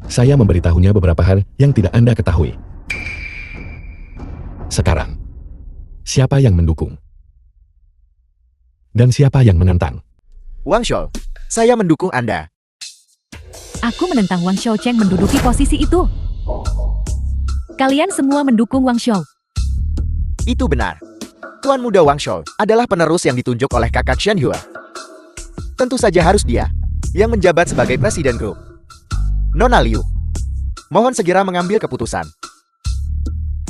Saya memberitahunya beberapa hal yang tidak Anda ketahui. Sekarang, siapa yang mendukung? Dan siapa yang menentang? Wang Shou, saya mendukung Anda. Aku menentang Wang Shoucheng menduduki posisi itu. Kalian semua mendukung Wang Shou. Itu benar. Tuan Muda Wang Shou adalah penerus yang ditunjuk oleh kakak Shen Hua. Tentu saja harus dia yang menjabat sebagai presiden grup. Nona Liu, mohon segera mengambil keputusan.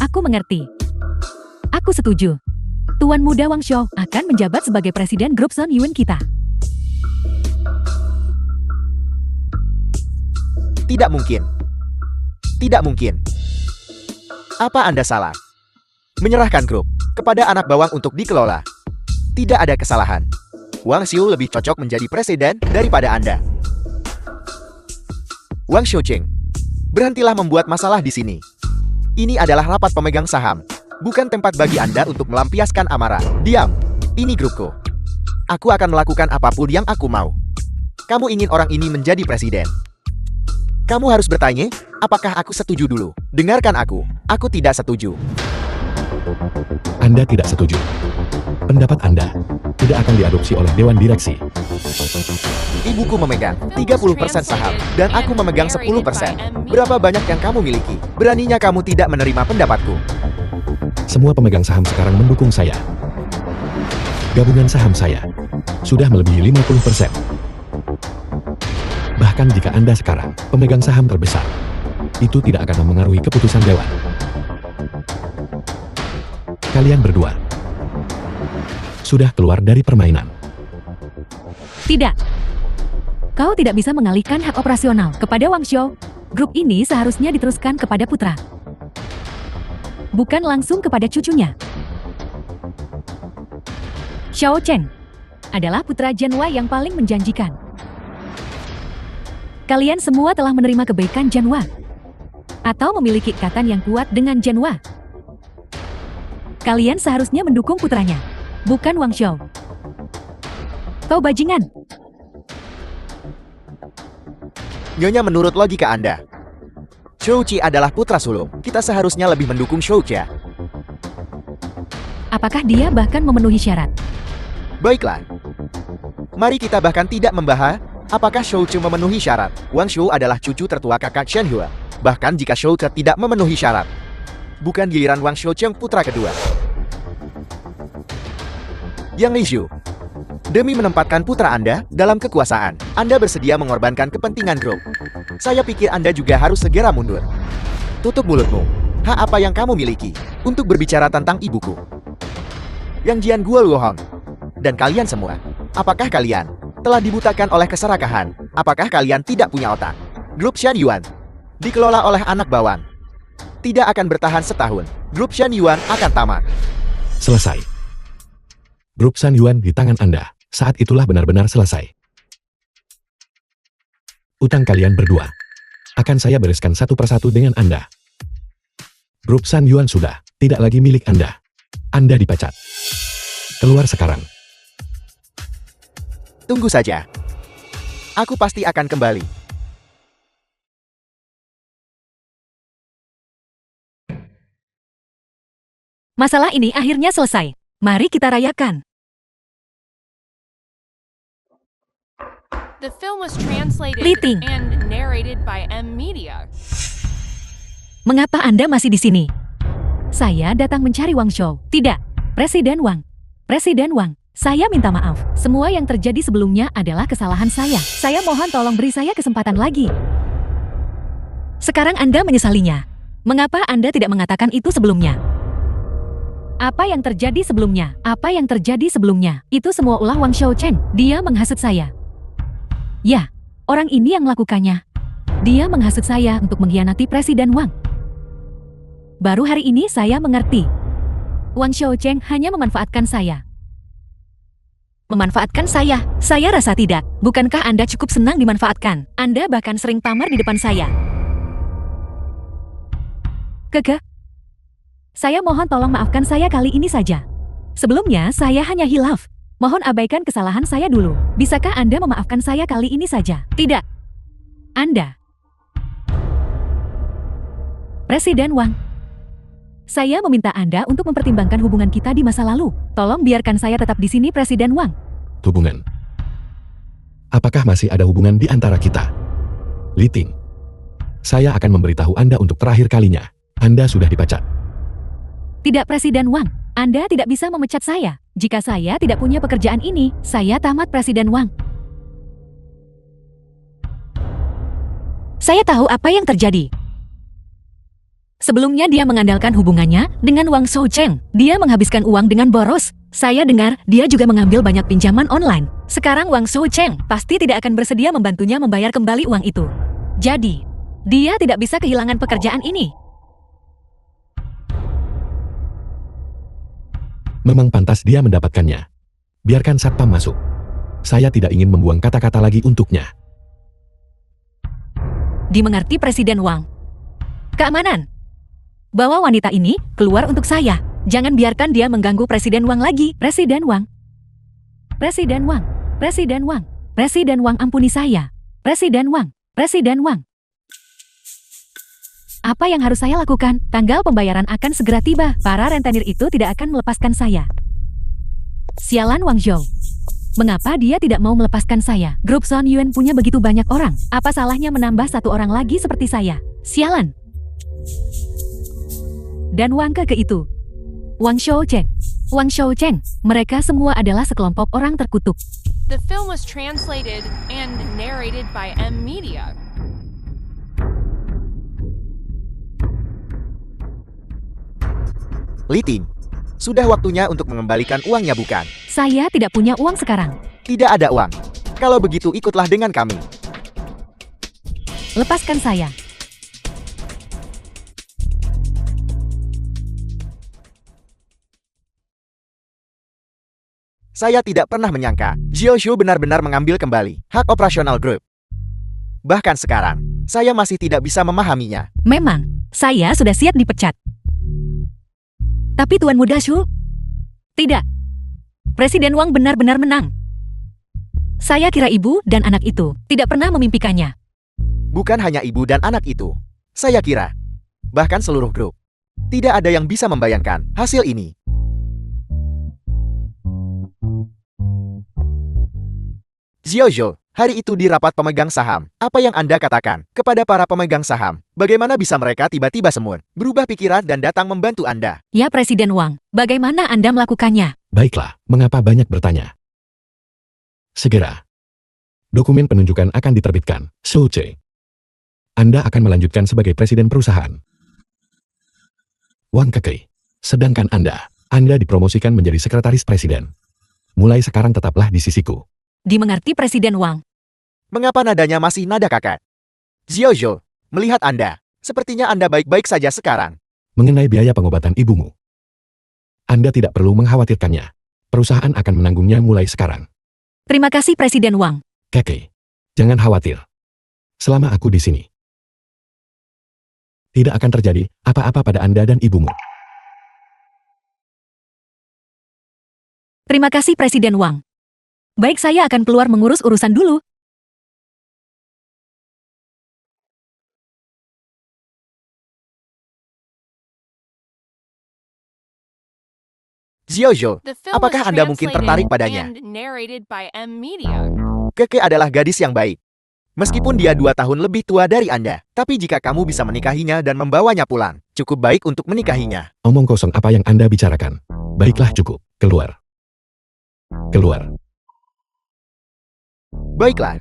Aku mengerti. Aku setuju. Tuan Muda Wang Shou akan menjabat sebagai presiden grup Sun Yuan kita. Tidak mungkin. Tidak mungkin. Apa Anda salah? Menyerahkan grup kepada anak bawang untuk dikelola. Tidak ada kesalahan. Wang Xiu lebih cocok menjadi presiden daripada Anda. Wang Xiuqing, berhentilah membuat masalah di sini. Ini adalah rapat pemegang saham, bukan tempat bagi Anda untuk melampiaskan amarah. Diam, ini grupku. Aku akan melakukan apapun yang aku mau. Kamu ingin orang ini menjadi presiden. Kamu harus bertanya, apakah aku setuju dulu? Dengarkan aku tidak setuju. Anda tidak setuju. Pendapat Anda tidak akan diadopsi oleh Dewan Direksi. Ibuku memegang 30% saham, dan aku memegang 10%. Berapa banyak yang kamu miliki? Beraninya kamu tidak menerima pendapatku. Semua pemegang saham sekarang mendukung saya. Gabungan saham saya sudah melebihi 50%. Bahkan jika Anda sekarang pemegang saham terbesar, itu tidak akan memengaruhi keputusan Dewan. Kalian berdua sudah keluar dari permainan. Tidak. Kau tidak bisa mengalihkan hak operasional kepada Wang Xiu. Grup ini seharusnya diteruskan kepada putra, bukan langsung kepada cucunya. Xiao Cheng adalah putra Jianhua yang paling menjanjikan. Kalian semua telah menerima kebaikan Jianhua atau memiliki ikatan yang kuat dengan Jianhua. Kalian seharusnya mendukung putranya, bukan Wang Xiu. Kau bajingan. Nyonya, menurut logika Anda, Shou Qi adalah putra sulung. Kita seharusnya lebih mendukung Shou Qi. Apakah dia bahkan memenuhi syarat? Baiklah. Mari kita bahkan tidak membahas apakah Shou Qi memenuhi syarat. Wang Xiu adalah cucu tertua kakak Shen Hua. Bahkan jika Shou Qi tidak memenuhi syarat, bukan giliran Wang Xiuqing putra kedua. Yang Li Zhu, demi menempatkan putra Anda dalam kekuasaan, Anda bersedia mengorbankan kepentingan grup. Saya pikir Anda juga harus segera mundur. Tutup mulutmu. Hak apa yang kamu miliki untuk berbicara tentang ibuku? Yang Jian Guoluohong dan kalian semua, apakah kalian telah dibutakan oleh keserakahan? Apakah kalian tidak punya otak? Grup Shan Yuan dikelola oleh anak bawang. Tidak akan bertahan setahun. Grup Shan Yuan akan tamat. Selesai. Grup Shan Yuan di tangan Anda. Saat itulah benar-benar selesai. Utang kalian berdua akan saya bereskan satu persatu dengan Anda. Grup Shan Yuan sudah tidak lagi milik Anda. Anda dipecat. Keluar sekarang. Tunggu saja. Aku pasti akan kembali. Masalah ini akhirnya selesai. Mari kita rayakan. The film was translated Li Ting. and narrated by M Media. Mengapa Anda masih di sini? Saya datang mencari Wang Xiu. Tidak, Presiden Wang. Presiden Wang, saya minta maaf. Semua yang terjadi sebelumnya adalah kesalahan saya. Saya mohon tolong beri saya kesempatan lagi. Sekarang Anda menyesalinya. Mengapa Anda tidak mengatakan itu sebelumnya? Apa yang terjadi sebelumnya? Apa yang terjadi sebelumnya? Itu semua ulah Wang Xiuqing. Dia menghasut saya. Ya, orang ini yang melakukannya. Dia menghasut saya untuk mengkhianati Presiden Wang. Baru hari ini saya mengerti. Wang Xiuqing hanya memanfaatkan saya. Memanfaatkan saya? Saya rasa tidak. Bukankah Anda cukup senang dimanfaatkan? Anda bahkan sering pamer di depan saya. Keke, saya mohon tolong maafkan saya kali ini saja. Sebelumnya saya hanya hilaf. Mohon abaikan kesalahan saya dulu. Bisakah Anda memaafkan saya kali ini saja? Tidak. Anda. Presiden Wang. Saya meminta Anda untuk mempertimbangkan hubungan kita di masa lalu. Tolong biarkan saya tetap di sini, Presiden Wang. Hubungan. Apakah masih ada hubungan di antara kita? Li Ting. Saya akan memberitahu Anda untuk terakhir kalinya. Anda sudah dipecat. Tidak, Presiden Wang. Anda tidak bisa memecat saya. Jika saya tidak punya pekerjaan ini, saya tamat, Presiden Wang. Saya tahu apa yang terjadi. Sebelumnya dia mengandalkan hubungannya dengan Wang Xiuqing. Dia menghabiskan uang dengan boros. Saya dengar dia juga mengambil banyak pinjaman online. Sekarang Wang Xiuqing pasti tidak akan bersedia membantunya membayar kembali uang itu. Jadi, dia tidak bisa kehilangan pekerjaan ini. Memang pantas dia mendapatkannya. Biarkan satpam masuk. Saya tidak ingin membuang kata-kata lagi untuknya. Dimengerti Presiden Wang. Keamanan. Bawa wanita ini keluar untuk saya. Jangan biarkan dia mengganggu Presiden Wang lagi. Presiden Wang. Presiden Wang. Presiden Wang. Presiden Wang, ampuni saya. Presiden Wang. Presiden Wang. Apa yang harus saya lakukan? Tanggal pembayaran akan segera tiba. Para rentenir itu tidak akan melepaskan saya. Sialan Wang Zhou. Mengapa dia tidak mau melepaskan saya? Grup Son Yuan punya begitu banyak orang. Apa salahnya menambah satu orang lagi seperti saya? Sialan. Dan Wang Keke itu. Wang Shoucheng. Wang Shoucheng. Mereka semua adalah sekelompok orang terkutuk. The film was translated and narrated by M Media. Li Ting, sudah waktunya untuk mengembalikan uangnya bukan? Saya tidak punya uang sekarang. Tidak ada uang. Kalau begitu ikutlah dengan kami. Lepaskan saya. Saya tidak pernah menyangka Zhou Shu benar-benar mengambil kembali hak operasional grup. Bahkan sekarang, saya masih tidak bisa memahaminya. Memang, saya sudah siap dipecat. Tapi Tuan Muda Shu, tidak. Presiden Wang benar-benar menang. Saya kira ibu dan anak itu tidak pernah memimpikannya. Bukan hanya ibu dan anak itu. Saya kira, bahkan seluruh grup. Tidak ada yang bisa membayangkan hasil ini. Zhou Zhou, hari itu di rapat pemegang saham, apa yang Anda katakan kepada para pemegang saham? Bagaimana bisa mereka tiba-tiba semut, berubah pikiran dan datang membantu Anda? Ya Presiden Wang, bagaimana Anda melakukannya? Baiklah, mengapa banyak bertanya? Segera. Dokumen penunjukan akan diterbitkan. Su Ce. Anda akan melanjutkan sebagai presiden perusahaan. Wang Keke. Sedangkan Anda dipromosikan menjadi sekretaris presiden. Mulai sekarang tetaplah di sisiku. Dimengerti Presiden Wang. Mengapa nadanya masih nada kakak? Zhou Zhou, melihat Anda, sepertinya Anda baik-baik saja sekarang. Mengenai biaya pengobatan ibumu, Anda tidak perlu mengkhawatirkannya. Perusahaan akan menanggungnya mulai sekarang. Terima kasih Presiden Wang. Keke, jangan khawatir. Selama aku di sini, tidak akan terjadi apa-apa pada Anda dan ibumu. Terima kasih Presiden Wang. Baik, saya akan keluar mengurus urusan dulu. Zhou Zhou, The film apakah was Anda mungkin tertarik translated padanya? and narrated by M Media. Keke adalah gadis yang baik. Meskipun dia 2 tahun lebih tua dari Anda, tapi jika kamu bisa menikahinya dan membawanya pulang, cukup baik untuk menikahinya. Omong kosong apa yang Anda bicarakan. Baiklah cukup, keluar. Keluar. Baiklah.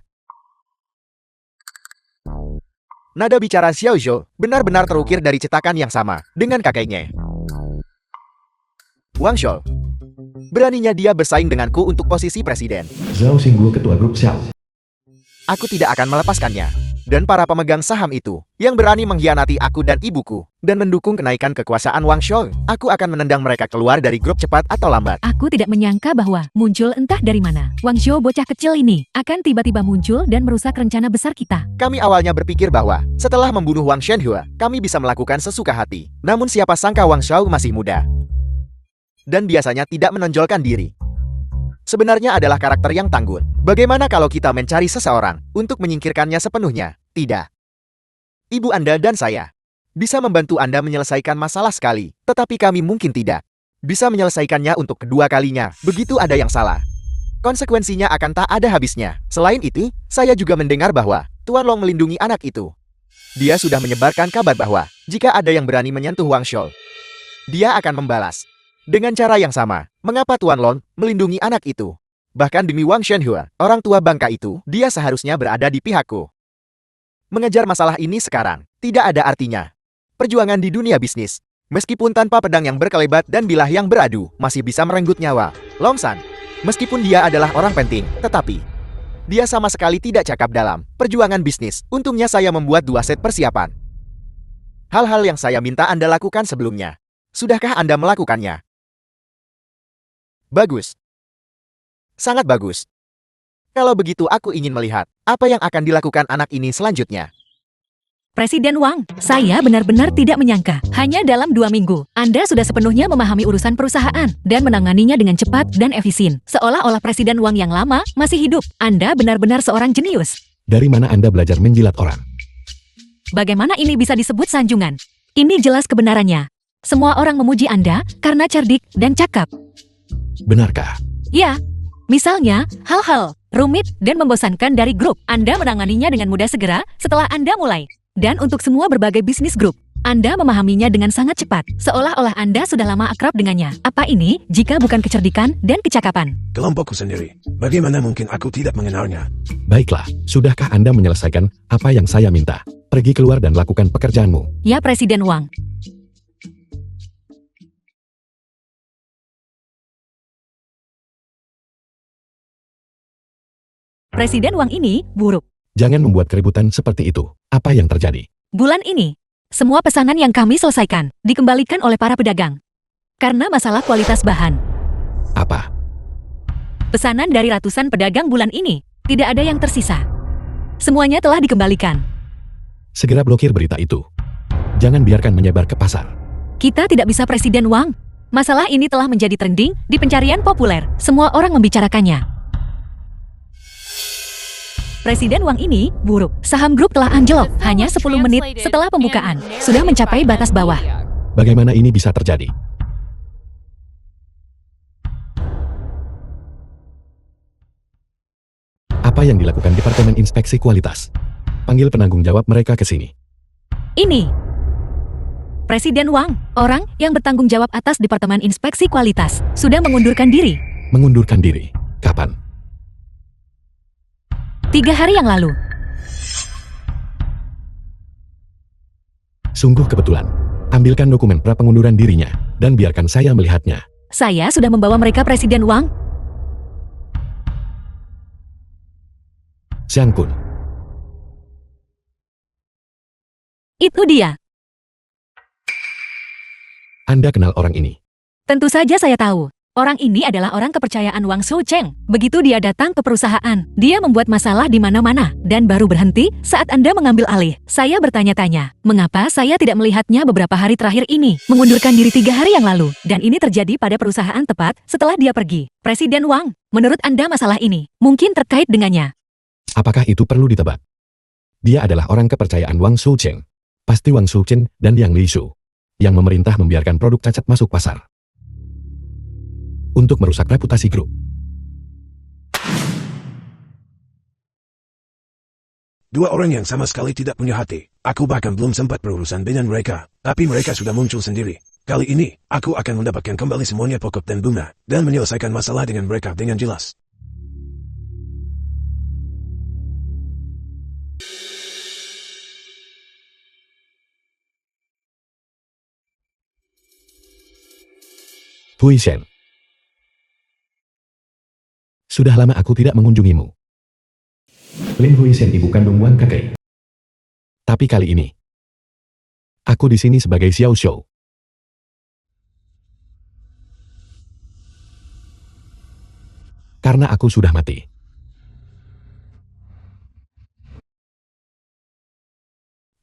Nada bicara Zhou Zhou benar-benar terukir dari cetakan yang sama dengan kakeknya. Wang Shou. Beraninya dia bersaing denganku untuk posisi presiden. Zhao Xingguo, ketua grup Xiao. Aku tidak akan melepaskannya. Dan para pemegang saham itu, yang berani mengkhianati aku dan ibuku, dan mendukung kenaikan kekuasaan Wang Shou, aku akan menendang mereka keluar dari grup cepat atau lambat. Aku tidak menyangka bahwa muncul entah dari mana. Wang Zhou bocah kecil ini akan tiba-tiba muncul dan merusak rencana besar kita. Kami awalnya berpikir bahwa, setelah membunuh Wang Shenhua, kami bisa melakukan sesuka hati. Namun siapa sangka Wang Shou masih muda. Dan biasanya tidak menonjolkan diri. Sebenarnya adalah karakter yang tangguh. Bagaimana kalau kita mencari seseorang untuk menyingkirkannya sepenuhnya? Tidak. Ibu Anda dan saya bisa membantu Anda menyelesaikan masalah sekali, tetapi kami mungkin tidak bisa menyelesaikannya untuk kedua kalinya. Begitu ada yang salah, konsekuensinya akan tak ada habisnya. Selain itu, saya juga mendengar bahwa Tuan Long melindungi anak itu. Dia sudah menyebarkan kabar bahwa jika ada yang berani menyentuh Wang Shou, dia akan membalas. Dengan cara yang sama, mengapa Tuan Long melindungi anak itu? Bahkan demi Wang Shenhua, orang tua bangka itu, dia seharusnya berada di pihakku. Mengejar masalah ini sekarang, tidak ada artinya. Perjuangan di dunia bisnis, meskipun tanpa pedang yang berkelebat dan bilah yang beradu, masih bisa merenggut nyawa. Long San, meskipun dia adalah orang penting, tetapi dia sama sekali tidak cakap dalam perjuangan bisnis. Untungnya saya membuat 2 set persiapan. Hal-hal yang saya minta Anda lakukan sebelumnya. Sudahkah Anda melakukannya? Bagus. Sangat bagus. Kalau begitu aku ingin melihat apa yang akan dilakukan anak ini selanjutnya. Presiden Wang, saya benar-benar tidak menyangka. Hanya dalam 2 minggu, Anda sudah sepenuhnya memahami urusan perusahaan dan menanganinya dengan cepat dan efisien. Seolah-olah Presiden Wang yang lama masih hidup. Anda benar-benar seorang jenius. Dari mana Anda belajar menjilat orang? Bagaimana ini bisa disebut sanjungan? Ini jelas kebenarannya. Semua orang memuji Anda karena cerdik dan cakap. Benarkah? Ya, misalnya, hal-hal rumit dan membosankan dari grup. Anda menanganinya dengan mudah segera setelah Anda mulai. Dan untuk semua berbagai bisnis grup, Anda memahaminya dengan sangat cepat, seolah-olah Anda sudah lama akrab dengannya. Apa ini jika bukan kecerdikan dan kecakapan? Kelompokku sendiri. Bagaimana mungkin aku tidak mengenalnya? Baiklah, sudahkah Anda menyelesaikan apa yang saya minta? Pergi keluar dan lakukan pekerjaanmu. Ya, Presiden Wang. Presiden Wang ini buruk. Jangan membuat keributan seperti itu. Apa yang terjadi? Bulan ini, semua pesanan yang kami selesaikan dikembalikan oleh para pedagang. Karena masalah kualitas bahan. Apa? Pesanan dari ratusan pedagang bulan ini, tidak ada yang tersisa. Semuanya telah dikembalikan. Segera blokir berita itu. Jangan biarkan menyebar ke pasar. Kita tidak bisa, Presiden Wang. Masalah ini telah menjadi trending di pencarian populer. Semua orang membicarakannya. Presiden Wang ini buruk. Saham grup telah anjlok hanya 10 menit setelah pembukaan. Sudah mencapai batas bawah. Bagaimana ini bisa terjadi? Apa yang dilakukan Departemen Inspeksi Kualitas? Panggil penanggung jawab mereka ke sini. Ini Presiden Wang, orang yang bertanggung jawab atas Departemen Inspeksi Kualitas, sudah mengundurkan diri. Mengundurkan diri? Kapan? 3 hari yang lalu. Sungguh kebetulan. Ambilkan dokumen pra-pengunduran dirinya, dan biarkan saya melihatnya. Saya sudah membawa mereka, Presiden Wang. Xiang Kun. Itu dia. Anda kenal orang ini? Tentu saja saya tahu. Orang ini adalah orang kepercayaan Wang Shoucheng. Begitu dia datang ke perusahaan, dia membuat masalah di mana-mana, dan baru berhenti saat Anda mengambil alih. Saya bertanya-tanya, mengapa saya tidak melihatnya beberapa hari terakhir ini? Mengundurkan diri 3 hari yang lalu, dan ini terjadi pada perusahaan tepat setelah dia pergi. Presiden Wang, menurut Anda masalah ini mungkin terkait dengannya. Apakah itu perlu ditebak? Dia adalah orang kepercayaan Wang Shoucheng. Pasti Wang Shoucheng dan Yang Li Shu yang memerintah membiarkan produk cacat masuk pasar untuk merusak reputasi grup. Dua orang yang sama sekali tidak punya hati. Aku bahkan belum sempat berurusan dengan mereka, tapi mereka sudah muncul sendiri. Kali ini, aku akan mendapatkan kembali semuanya pokok dan bunga, dan menyelesaikan masalah dengan mereka dengan jelas. Hui Shen. Sudah lama aku tidak mengunjungimu. Lin Hui Shen, ibu kandung Wang Kekei. Tapi kali ini, aku di sini sebagai Xiao Shou. Karena aku sudah mati.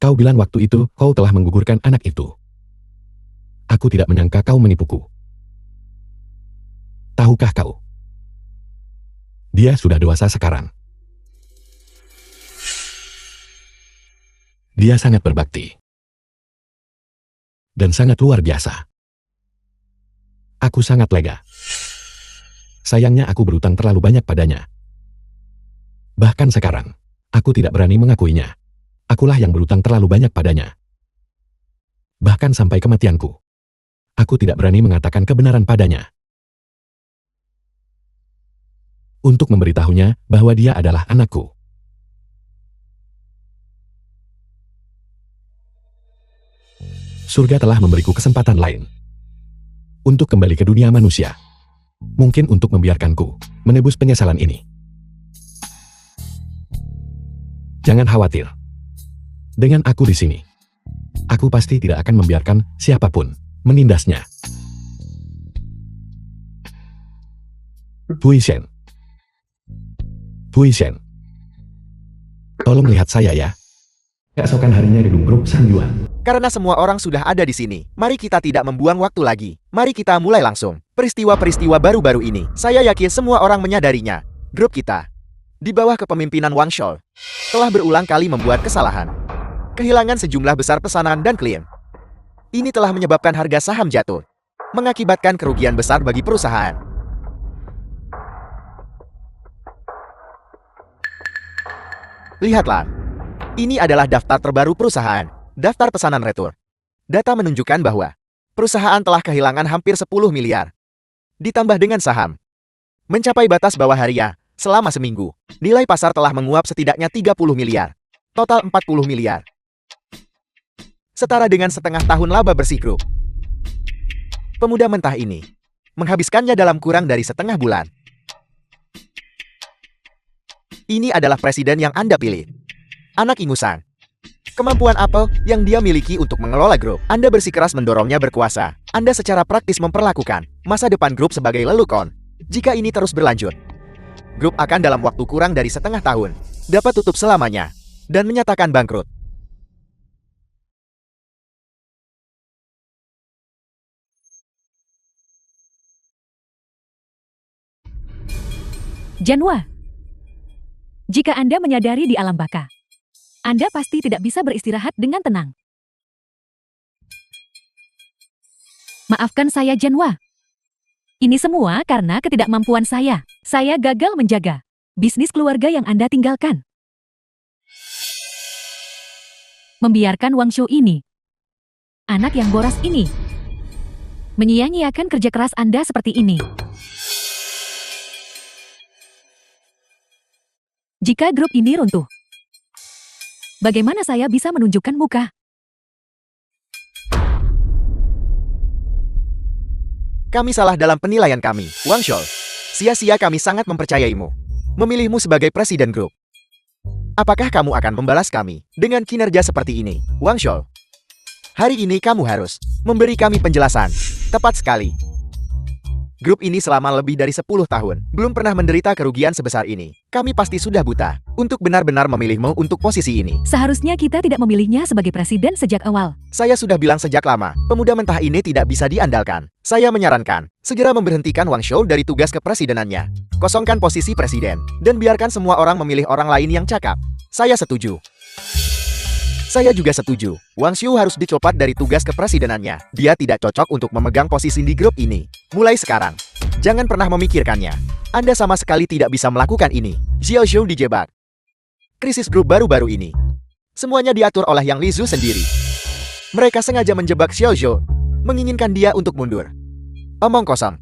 Kau bilang waktu itu kau telah menggugurkan anak itu. Aku tidak menyangka kau menipuku. Tahukah kau? Dia sudah dewasa sekarang. Dia sangat berbakti. Dan sangat luar biasa. Aku sangat lega. Sayangnya aku berutang terlalu banyak padanya. Bahkan sekarang, aku tidak berani mengakuinya. Akulah yang berutang terlalu banyak padanya. Bahkan sampai kematianku. Aku tidak berani mengatakan kebenaran padanya. Untuk memberitahunya bahwa dia adalah anakku. Surga telah memberiku kesempatan lain untuk kembali ke dunia manusia. Mungkin untuk membiarkanku menebus penyesalan ini. Jangan khawatir. Dengan aku di sini, aku pasti tidak akan membiarkan siapapun menindasnya. Hui Shen. Hui Shen. Tolong lihat saya ya. Keesokan harinya di grup San Yuan. Karena semua orang sudah ada di sini, mari kita tidak membuang waktu lagi. Mari kita mulai langsung. Peristiwa-peristiwa baru-baru ini, saya yakin semua orang menyadarinya. Grup kita, di bawah kepemimpinan Wang Shou, telah berulang kali membuat kesalahan. Kehilangan sejumlah besar pesanan dan klien. Ini telah menyebabkan harga saham jatuh, mengakibatkan kerugian besar bagi perusahaan. Lihatlah, ini adalah daftar terbaru perusahaan. Daftar pesanan retur. Data menunjukkan bahwa perusahaan telah kehilangan hampir 10 miliar. Ditambah dengan saham mencapai batas bawah harian selama seminggu. Nilai pasar telah menguap setidaknya 30 miliar. Total 40 miliar. Setara dengan setengah tahun laba bersih grup. Pemuda mentah ini menghabiskannya dalam kurang dari setengah bulan. Ini adalah presiden yang Anda pilih. Anak ingusan. Kemampuan apa yang dia miliki untuk mengelola grup? Anda bersikeras mendorongnya berkuasa. Anda secara praktis memperlakukan masa depan grup sebagai lelukon. Jika ini terus berlanjut, grup akan dalam waktu kurang dari setengah tahun dapat tutup selamanya dan menyatakan bangkrut. Janwa, jika Anda menyadari di alam baka, Anda pasti tidak bisa beristirahat dengan tenang. Maafkan saya, Janwa. Ini semua karena ketidakmampuan saya. Saya gagal menjaga bisnis keluarga yang Anda tinggalkan. Membiarkan Wang Shou ini, anak yang boros ini, menyia-nyiakan kerja keras Anda seperti ini. Jika grup ini runtuh, bagaimana saya bisa menunjukkan muka? Kami salah dalam penilaian kami, Wang Shou. Sia-sia kami sangat mempercayaimu. Memilihmu sebagai presiden grup. Apakah kamu akan membalas kami dengan kinerja seperti ini, Wang Shou? Hari ini kamu harus memberi kami penjelasan. Tepat sekali. Grup ini selama lebih dari 10 tahun belum pernah menderita kerugian sebesar ini. Kami pasti sudah buta untuk benar-benar memilihmu untuk posisi ini. Seharusnya kita tidak memilihnya sebagai presiden sejak awal. Saya sudah bilang sejak lama, pemuda mentah ini tidak bisa diandalkan. Saya menyarankan, segera memberhentikan Wang Shou dari tugas kepresidenannya. Kosongkan posisi presiden, dan biarkan semua orang memilih orang lain yang cakap. Saya setuju. Saya juga setuju, Wang Shou harus dicopot dari tugas kepresidenannya. Dia tidak cocok untuk memegang posisi di grup ini. Mulai sekarang, jangan pernah memikirkannya. Anda sama sekali tidak bisa melakukan ini. Xiao Zhou dijebak. Krisis grup baru-baru ini. Semuanya diatur oleh Yang Lizu sendiri. Mereka sengaja menjebak Xiao Zhou, menginginkan dia untuk mundur. Omong kosong.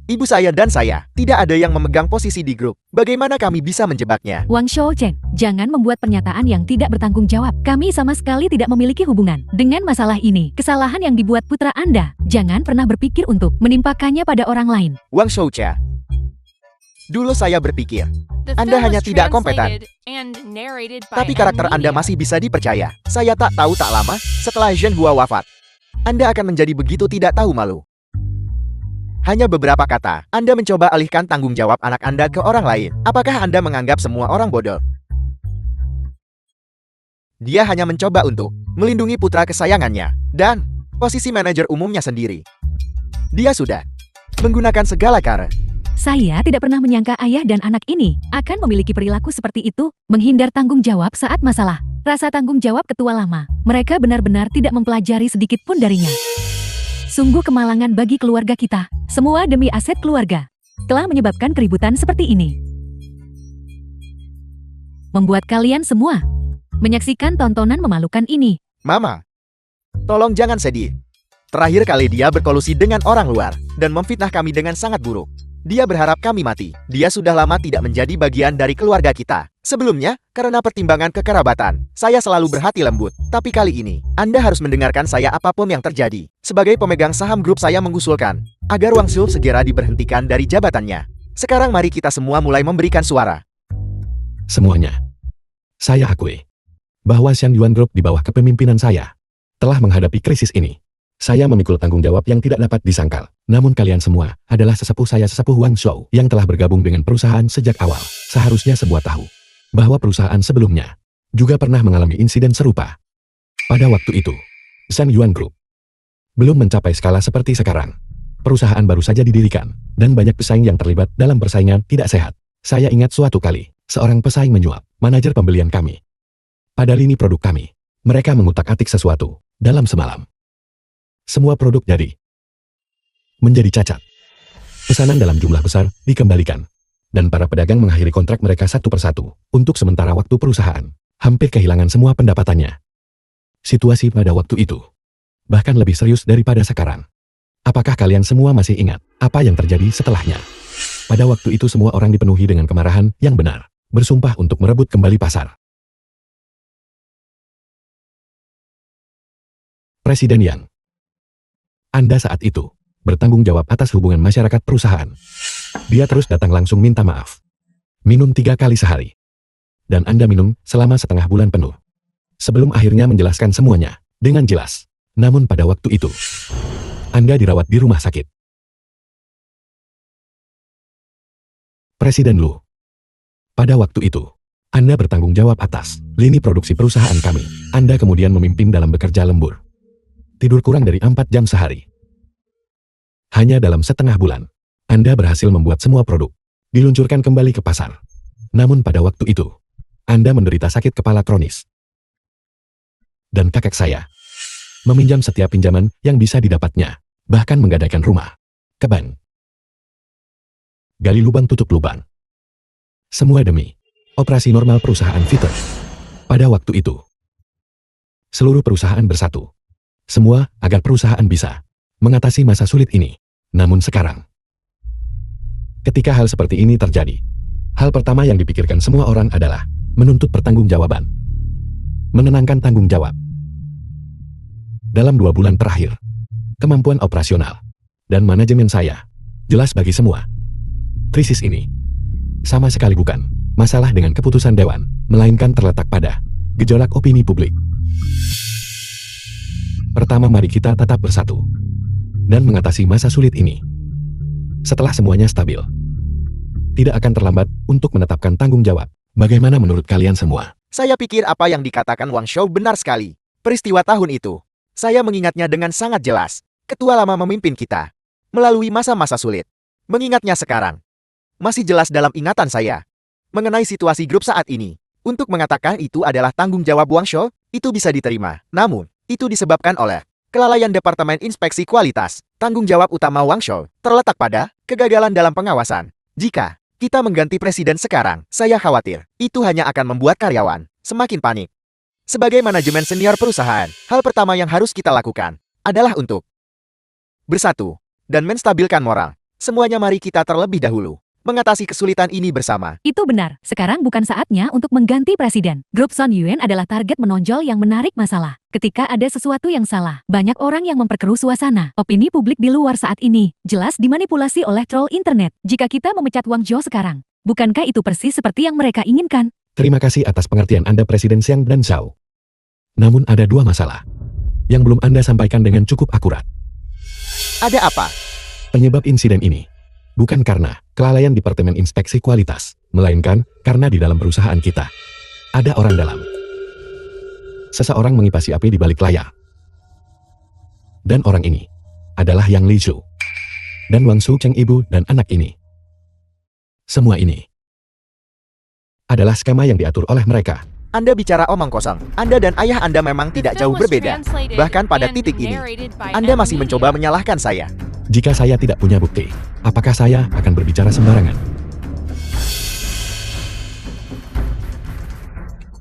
Ibu saya dan saya, tidak ada yang memegang posisi di grup. Bagaimana kami bisa menjebaknya? Wang Shou Chen, jangan membuat pernyataan yang tidak bertanggung jawab. Kami sama sekali tidak memiliki hubungan dengan masalah ini. Kesalahan yang dibuat putra Anda, jangan pernah berpikir untuk menimpakannya pada orang lain. Wang Shoucha. Dulu saya berpikir, The Anda film hanya was tidak kompeten. translated and narrated by Tapi karakter Anda M-Media. masih bisa dipercaya. Saya tak tahu tak lama, setelah Zhen Hua wafat, Anda akan menjadi begitu tidak tahu malu. Hanya beberapa kata, Anda mencoba alihkan tanggung jawab anak Anda ke orang lain. Apakah Anda menganggap semua orang bodoh? Dia hanya mencoba untuk melindungi putra kesayangannya dan posisi manajer umumnya sendiri. Dia sudah menggunakan segala cara. Saya tidak pernah menyangka ayah dan anak ini akan memiliki perilaku seperti itu, menghindar tanggung jawab saat masalah. Rasa tanggung jawab ketua lama, mereka benar-benar tidak mempelajari sedikit pun darinya. Sungguh kemalangan bagi keluarga kita, semua demi aset keluarga, telah menyebabkan keributan seperti ini. Membuat kalian semua menyaksikan tontonan memalukan ini. Mama, tolong jangan sedih. Terakhir kali dia berkolusi dengan orang luar dan memfitnah kami dengan sangat buruk. Dia berharap kami mati. Dia sudah lama tidak menjadi bagian dari keluarga kita. Sebelumnya, karena pertimbangan kekerabatan, saya selalu berhati lembut. Tapi kali ini, Anda harus mendengarkan saya apapun yang terjadi. Sebagai pemegang saham grup, saya mengusulkan agar Wang Shou segera diberhentikan dari jabatannya. Sekarang mari kita semua mulai memberikan suara. Semuanya. Saya akui bahwa Xian Yuan Group di bawah kepemimpinan saya telah menghadapi krisis ini. Saya memikul tanggung jawab yang tidak dapat disangkal. Namun kalian semua adalah sesepuh saya, sesepuh Wang Shou yang telah bergabung dengan perusahaan sejak awal. Seharusnya sebuah tahu bahwa perusahaan sebelumnya juga pernah mengalami insiden serupa. Pada waktu itu, Shen Yuan Group belum mencapai skala seperti sekarang. Perusahaan baru saja didirikan, dan banyak pesaing yang terlibat dalam persaingan tidak sehat. Saya ingat suatu kali, seorang pesaing menyuap manajer pembelian kami. Pada lini produk kami, mereka mengutak-atik sesuatu dalam semalam. Semua produk menjadi cacat. Pesanan dalam jumlah besar dikembalikan, dan para pedagang mengakhiri kontrak mereka satu persatu. Untuk sementara waktu perusahaan hampir kehilangan semua pendapatannya. Situasi pada waktu itu bahkan lebih serius daripada sekarang. Apakah kalian semua masih ingat apa yang terjadi setelahnya? Pada waktu itu semua orang dipenuhi dengan kemarahan yang benar, bersumpah untuk merebut kembali pasar. Presiden Yang, Anda saat itu bertanggung jawab atas hubungan masyarakat perusahaan. Dia terus datang langsung minta maaf. Minum 3 kali sehari. Dan Anda minum selama setengah bulan penuh. Sebelum akhirnya menjelaskan semuanya dengan jelas. Namun pada waktu itu, Anda dirawat di rumah sakit. Presiden Lu, pada waktu itu, Anda bertanggung jawab atas lini produksi perusahaan kami. Anda kemudian memimpin dalam bekerja lembur. Tidur kurang dari 4 jam sehari. Hanya dalam setengah bulan, Anda berhasil membuat semua produk diluncurkan kembali ke pasar. Namun pada waktu itu, Anda menderita sakit kepala kronis. Dan kakek saya meminjam setiap pinjaman yang bisa didapatnya, bahkan menggadaikan rumah ke bank. Gali lubang tutup lubang. Semua demi operasi normal perusahaan Fitter. Pada waktu itu, seluruh perusahaan bersatu. Semua agar perusahaan bisa mengatasi masa sulit ini. Namun sekarang, ketika hal seperti ini terjadi, hal pertama yang dipikirkan semua orang adalah menuntut pertanggungjawaban. Menenangkan tanggung jawab. Dalam 2 bulan terakhir, kemampuan operasional dan manajemen saya jelas bagi semua. Krisis ini sama sekali bukan masalah dengan keputusan dewan, melainkan terletak pada gejolak opini publik. Pertama, mari kita tetap bersatu dan mengatasi masa sulit ini. Setelah semuanya stabil, tidak akan terlambat untuk menetapkan tanggung jawab. Bagaimana menurut kalian semua? Saya pikir apa yang dikatakan Wang Shou benar sekali. Peristiwa tahun itu, saya mengingatnya dengan sangat jelas. Ketua lama memimpin kita melalui masa-masa sulit. Mengingatnya sekarang, masih jelas dalam ingatan saya. Mengenai situasi grup saat ini, untuk mengatakan itu adalah tanggung jawab Wang Shou, itu bisa diterima. Namun, itu disebabkan oleh kelalaian Departemen Inspeksi Kualitas. Tanggung jawab utama Wang Shou terletak pada kegagalan dalam pengawasan. Jika kita mengganti presiden sekarang, saya khawatir itu hanya akan membuat karyawan semakin panik. Sebagai manajemen senior perusahaan, hal pertama yang harus kita lakukan adalah untuk bersatu dan menstabilkan moral. Semuanya mari kita terlebih dahulu mengatasi kesulitan ini bersama. Itu benar, sekarang bukan saatnya untuk mengganti presiden. Grup Sun Yuan adalah target menonjol yang menarik masalah. Ketika ada sesuatu yang salah, banyak orang yang memperkeruh suasana. Opini publik di luar saat ini jelas dimanipulasi oleh troll internet. Jika kita memecat Wang Zhou sekarang, bukankah itu persis seperti yang mereka inginkan? Terima kasih atas pengertian Anda Presiden Xiang dan Zhao. Namun ada 2 masalah yang belum Anda sampaikan dengan cukup akurat. Ada apa? Penyebab insiden ini bukan karena kelalaian Departemen Inspeksi Kualitas, melainkan karena di dalam perusahaan kita ada orang dalam. Seseorang mengipasi api di balik layar. Dan orang ini adalah Yang Li Zhu dan Wang Su Cheng ibu dan anak ini. Semua ini adalah skema yang diatur oleh mereka. Anda bicara omong kosong. Anda dan ayah Anda memang tidak jauh berbeda. Bahkan pada titik ini, Anda masih mencoba menyalahkan saya. Jika saya tidak punya bukti, apakah saya akan berbicara sembarangan?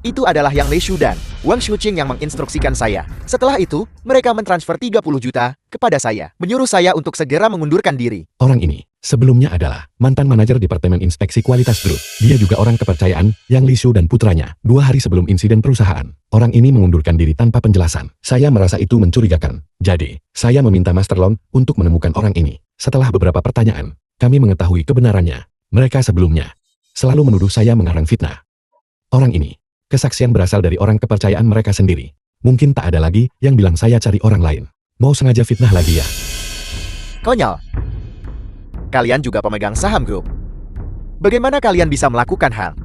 Itu adalah Yang Li Shu dan Wang Shuqing yang menginstruksikan saya. Setelah itu, mereka mentransfer 30 juta kepada saya, menyuruh saya untuk segera mengundurkan diri. Orang ini sebelumnya adalah mantan manajer Departemen Inspeksi Kualitas Group. Dia juga orang kepercayaan Yang Li Shu dan putranya. 2 hari sebelum insiden perusahaan, orang ini mengundurkan diri tanpa penjelasan. Saya merasa itu mencurigakan. Jadi, saya meminta Master Long untuk menemukan orang ini. Setelah beberapa pertanyaan, kami mengetahui kebenarannya. Mereka sebelumnya selalu menuduh saya mengarang fitnah. Orang ini kesaksian berasal dari orang kepercayaan mereka sendiri. Mungkin tak ada lagi yang bilang saya cari orang lain. Mau sengaja fitnah lagi ya? Konyol. Kalian juga pemegang saham grup. Bagaimana kalian bisa melakukan hal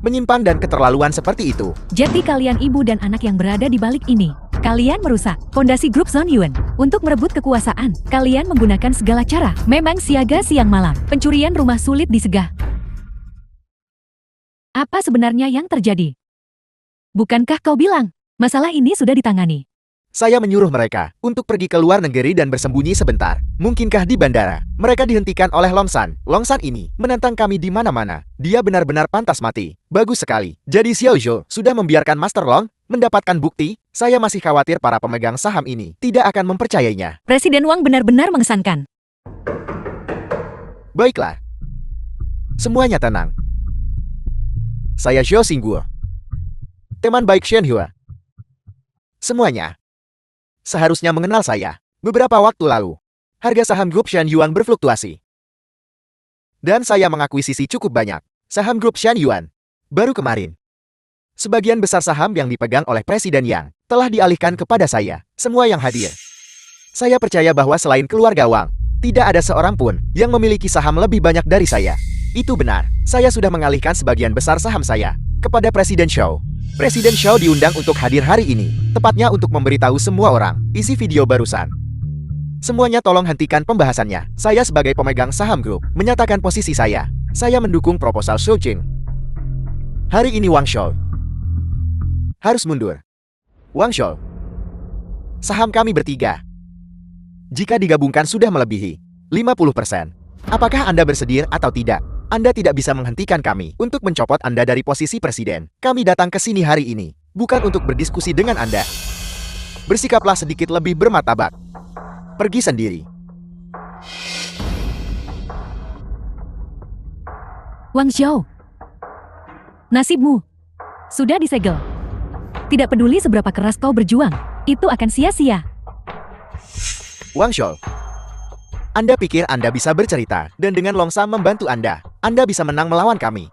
menyimpang dan keterlaluan seperti itu? Jadi kalian ibu dan anak yang berada di balik ini. Kalian merusak fondasi grup Zhong Yuan. Untuk merebut kekuasaan, kalian menggunakan segala cara. Memang siaga siang malam. Pencurian rumah sulit disegah. Apa sebenarnya yang terjadi? Bukankah kau bilang, masalah ini sudah ditangani? Saya menyuruh mereka untuk pergi ke luar negeri dan bersembunyi sebentar. Mungkinkah di bandara? Mereka dihentikan oleh Longsan. Longsan ini menantang kami di mana-mana. Dia benar-benar pantas mati. Bagus sekali. Jadi Xiao Zhou sudah membiarkan Master Long mendapatkan bukti. Saya masih khawatir para pemegang saham ini tidak akan mempercayainya. Presiden Wang benar-benar mengesankan. Baiklah. Semuanya tenang. Saya Zhou Xingguo. Teman baik Shen Hua. Semuanya seharusnya mengenal saya. Beberapa waktu lalu, harga saham grup Shen Yuan berfluktuasi. Dan saya mengakuisisi cukup banyak saham grup Shen Yuan. Baru kemarin, sebagian besar saham yang dipegang oleh Presiden Yang telah dialihkan kepada saya. Semua yang hadir. Saya percaya bahwa selain keluarga Wang, tidak ada seorang pun yang memiliki saham lebih banyak dari saya. Itu benar. Saya sudah mengalihkan sebagian besar saham saya kepada Presiden Shou. Presiden Shou diundang untuk hadir hari ini, tepatnya untuk memberitahu semua orang isi video barusan. Semuanya tolong hentikan pembahasannya. Saya sebagai pemegang saham grup menyatakan posisi saya. Saya mendukung proposal Shou Jing. Hari ini Wang Shou harus mundur. Wang Shou, saham kami bertiga, jika digabungkan sudah melebihi 50%. Apakah Anda bersedia atau tidak? Anda tidak bisa menghentikan kami untuk mencopot Anda dari posisi presiden. Kami datang ke sini hari ini, bukan untuk berdiskusi dengan Anda. Bersikaplah sedikit lebih bermartabat. Pergi sendiri. Wang Xiao, nasibmu sudah disegel. Tidak peduli seberapa keras kau berjuang, itu akan sia-sia. Wang Xiao, Anda pikir Anda bisa bercerita dan dengan Longsam membantu Anda bisa menang melawan kami.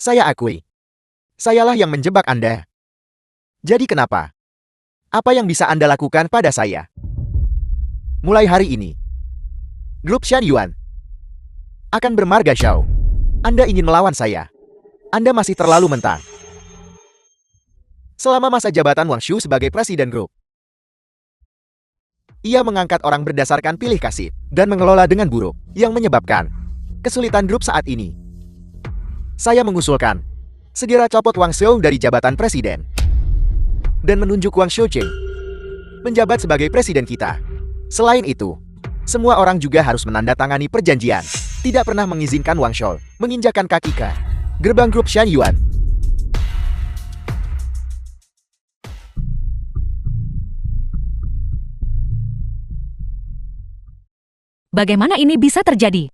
Saya akui, sayalah yang menjebak Anda. Jadi kenapa? Apa yang bisa Anda lakukan pada saya? Mulai hari ini, grup Shen Yuan akan bermarga Shao. Anda ingin melawan saya. Anda masih terlalu mentah. Selama masa jabatan Wang Shu sebagai presiden grup, ia mengangkat orang berdasarkan pilih kasih dan mengelola dengan buruk, yang menyebabkan kesulitan grup saat ini. Saya mengusulkan segera copot Wang Xiao dari jabatan presiden dan menunjuk Wang Shoujing menjabat sebagai presiden kita. Selain itu, semua orang juga harus menandatangani perjanjian tidak pernah mengizinkan Wang Xiao menginjakan kaki ke gerbang grup Shen Yuan. Bagaimana ini bisa terjadi?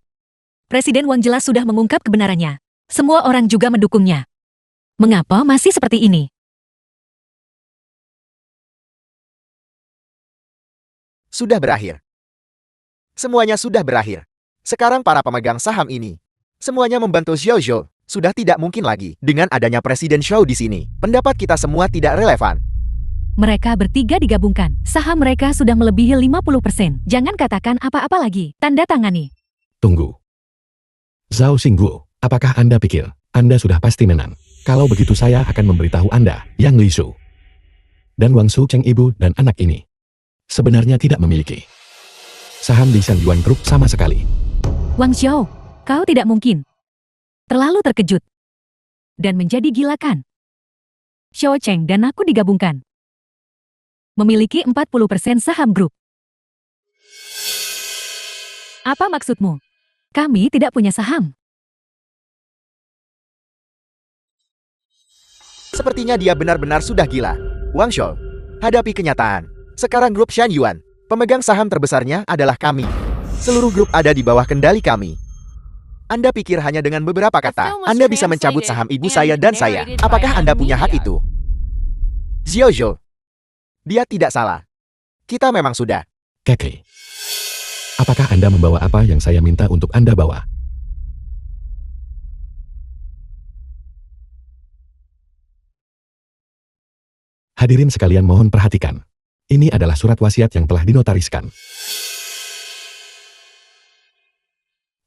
Presiden Wang jelas sudah mengungkap kebenarannya. Semua orang juga mendukungnya. Mengapa masih seperti ini? Sudah berakhir. Semuanya sudah berakhir. Sekarang para pemegang saham ini semuanya membantu Xiao Zhou. Sudah tidak mungkin lagi dengan adanya Presiden Shou di sini. Pendapat kita semua tidak relevan. Mereka bertiga digabungkan. Saham mereka sudah melebihi 50%. Jangan katakan apa-apa lagi. Tanda tangani. Tunggu. Zhao Xingguo, apakah Anda pikir Anda sudah pasti menang? Kalau begitu saya akan memberitahu Anda, Yang Li Shu dan Wang Su Cheng ibu dan anak ini sebenarnya tidak memiliki saham di Shen Yuan Group sama sekali. Wang Xiao, kau tidak mungkin terlalu terkejut dan menjadi gila kan? Xiao Cheng dan aku digabungkan memiliki 40% saham grup. Apa maksudmu? Kami tidak punya saham. Sepertinya dia benar-benar sudah gila. Wang Xiao, hadapi kenyataan. Sekarang grup Shen Yuan, pemegang saham terbesarnya adalah kami. Seluruh grup ada di bawah kendali kami. Anda pikir hanya dengan beberapa kata, Anda bisa mencabut saham ibu saya dan saya. Apakah Anda punya hak itu? Xiao Zhou, dia tidak salah. Kita memang sudah. Keke. Apakah Anda membawa apa yang saya minta untuk Anda bawa? Hadirin sekalian mohon perhatikan. Ini adalah surat wasiat yang telah dinotariskan.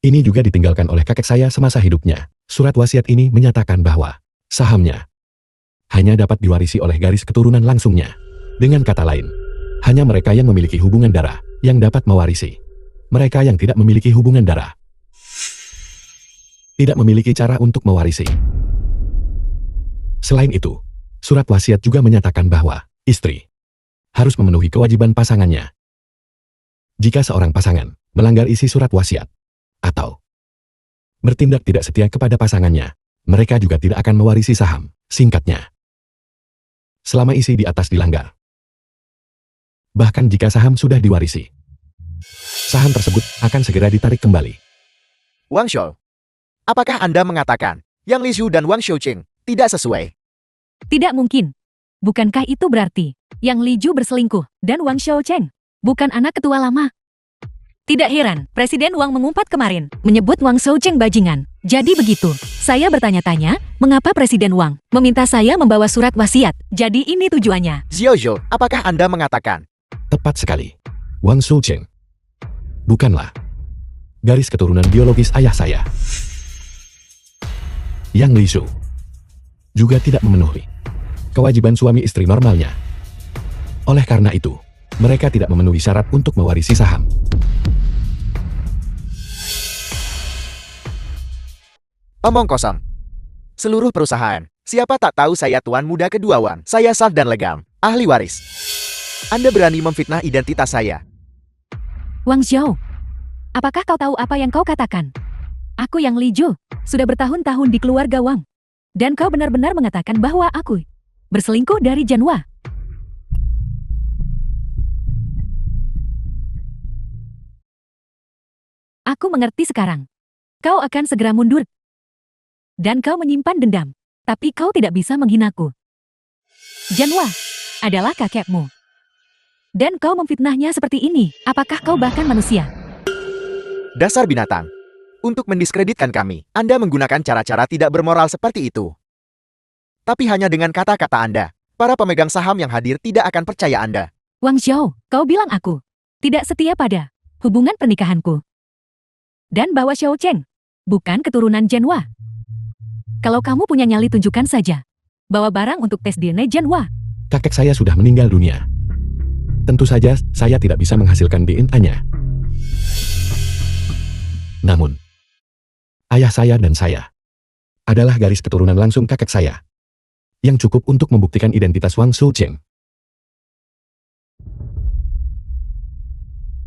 Ini juga ditinggalkan oleh kakek saya semasa hidupnya. Surat wasiat ini menyatakan bahwa sahamnya hanya dapat diwarisi oleh garis keturunan langsungnya. Dengan kata lain, hanya mereka yang memiliki hubungan darah yang dapat mewarisi. Mereka yang tidak memiliki hubungan darah tidak memiliki cara untuk mewarisi. Selain itu, surat wasiat juga menyatakan bahwa istri harus memenuhi kewajiban pasangannya. Jika seorang pasangan melanggar isi surat wasiat atau bertindak tidak setia kepada pasangannya, mereka juga tidak akan mewarisi saham. Singkatnya, selama isi di atas dilanggar, bahkan jika saham sudah diwarisi, saham tersebut akan segera ditarik kembali. Wang Shou, apakah Anda mengatakan Yang Li Zhu dan Wang Shouqing tidak sesuai? Tidak mungkin. Bukankah itu berarti Yang Li Zhu berselingkuh dan Wang Shoucheng bukan anak ketua lama? Tidak heran, Presiden Wang mengumpat kemarin, menyebut Wang Shoucheng bajingan. Jadi begitu, saya bertanya-tanya, mengapa Presiden Wang meminta saya membawa surat wasiat? Jadi ini tujuannya. Xiao Zhou, apakah Anda mengatakan Tepat sekali. Wang Shoucheng bukanlah garis keturunan biologis ayah saya. Yang Li Zhu juga tidak memenuhi kewajiban suami istri normalnya. Oleh karena itu, mereka tidak memenuhi syarat untuk mewarisi saham. omong kosong? Seluruh perusahaan, siapa tak tahu saya tuan muda kedua Wang. Saya sah dan legam, ahli waris. Anda berani memfitnah identitas saya. Wang Zhou, apakah kau tahu apa yang kau katakan? Aku Yang Li Zhu, sudah bertahun-tahun di keluarga Wang. Dan kau benar-benar mengatakan bahwa aku berselingkuh dari Janhua. Aku mengerti sekarang. Kau akan segera mundur. Dan kau menyimpan dendam. Tapi kau tidak bisa menghinaku. Janhua adalah kakekmu. Dan kau memfitnahnya seperti ini. Apakah kau bahkan manusia? Dasar binatang. Untuk mendiskreditkan kami, Anda menggunakan cara-cara tidak bermoral seperti itu. Tapi hanya dengan kata-kata Anda, para pemegang saham yang hadir tidak akan percaya Anda. Wang Zhou, kau bilang aku tidak setia pada hubungan pernikahanku. Dan bahwa Shoucheng bukan keturunan Janhua. Kalau kamu punya nyali tunjukkan saja. Bawa barang untuk tes DNA Janhua. Kakek saya sudah meninggal dunia. Tentu saja saya tidak bisa menghasilkan DNA-nya. Namun, ayah saya dan saya adalah garis keturunan langsung kakek saya yang cukup untuk membuktikan identitas Wang Shoucheng.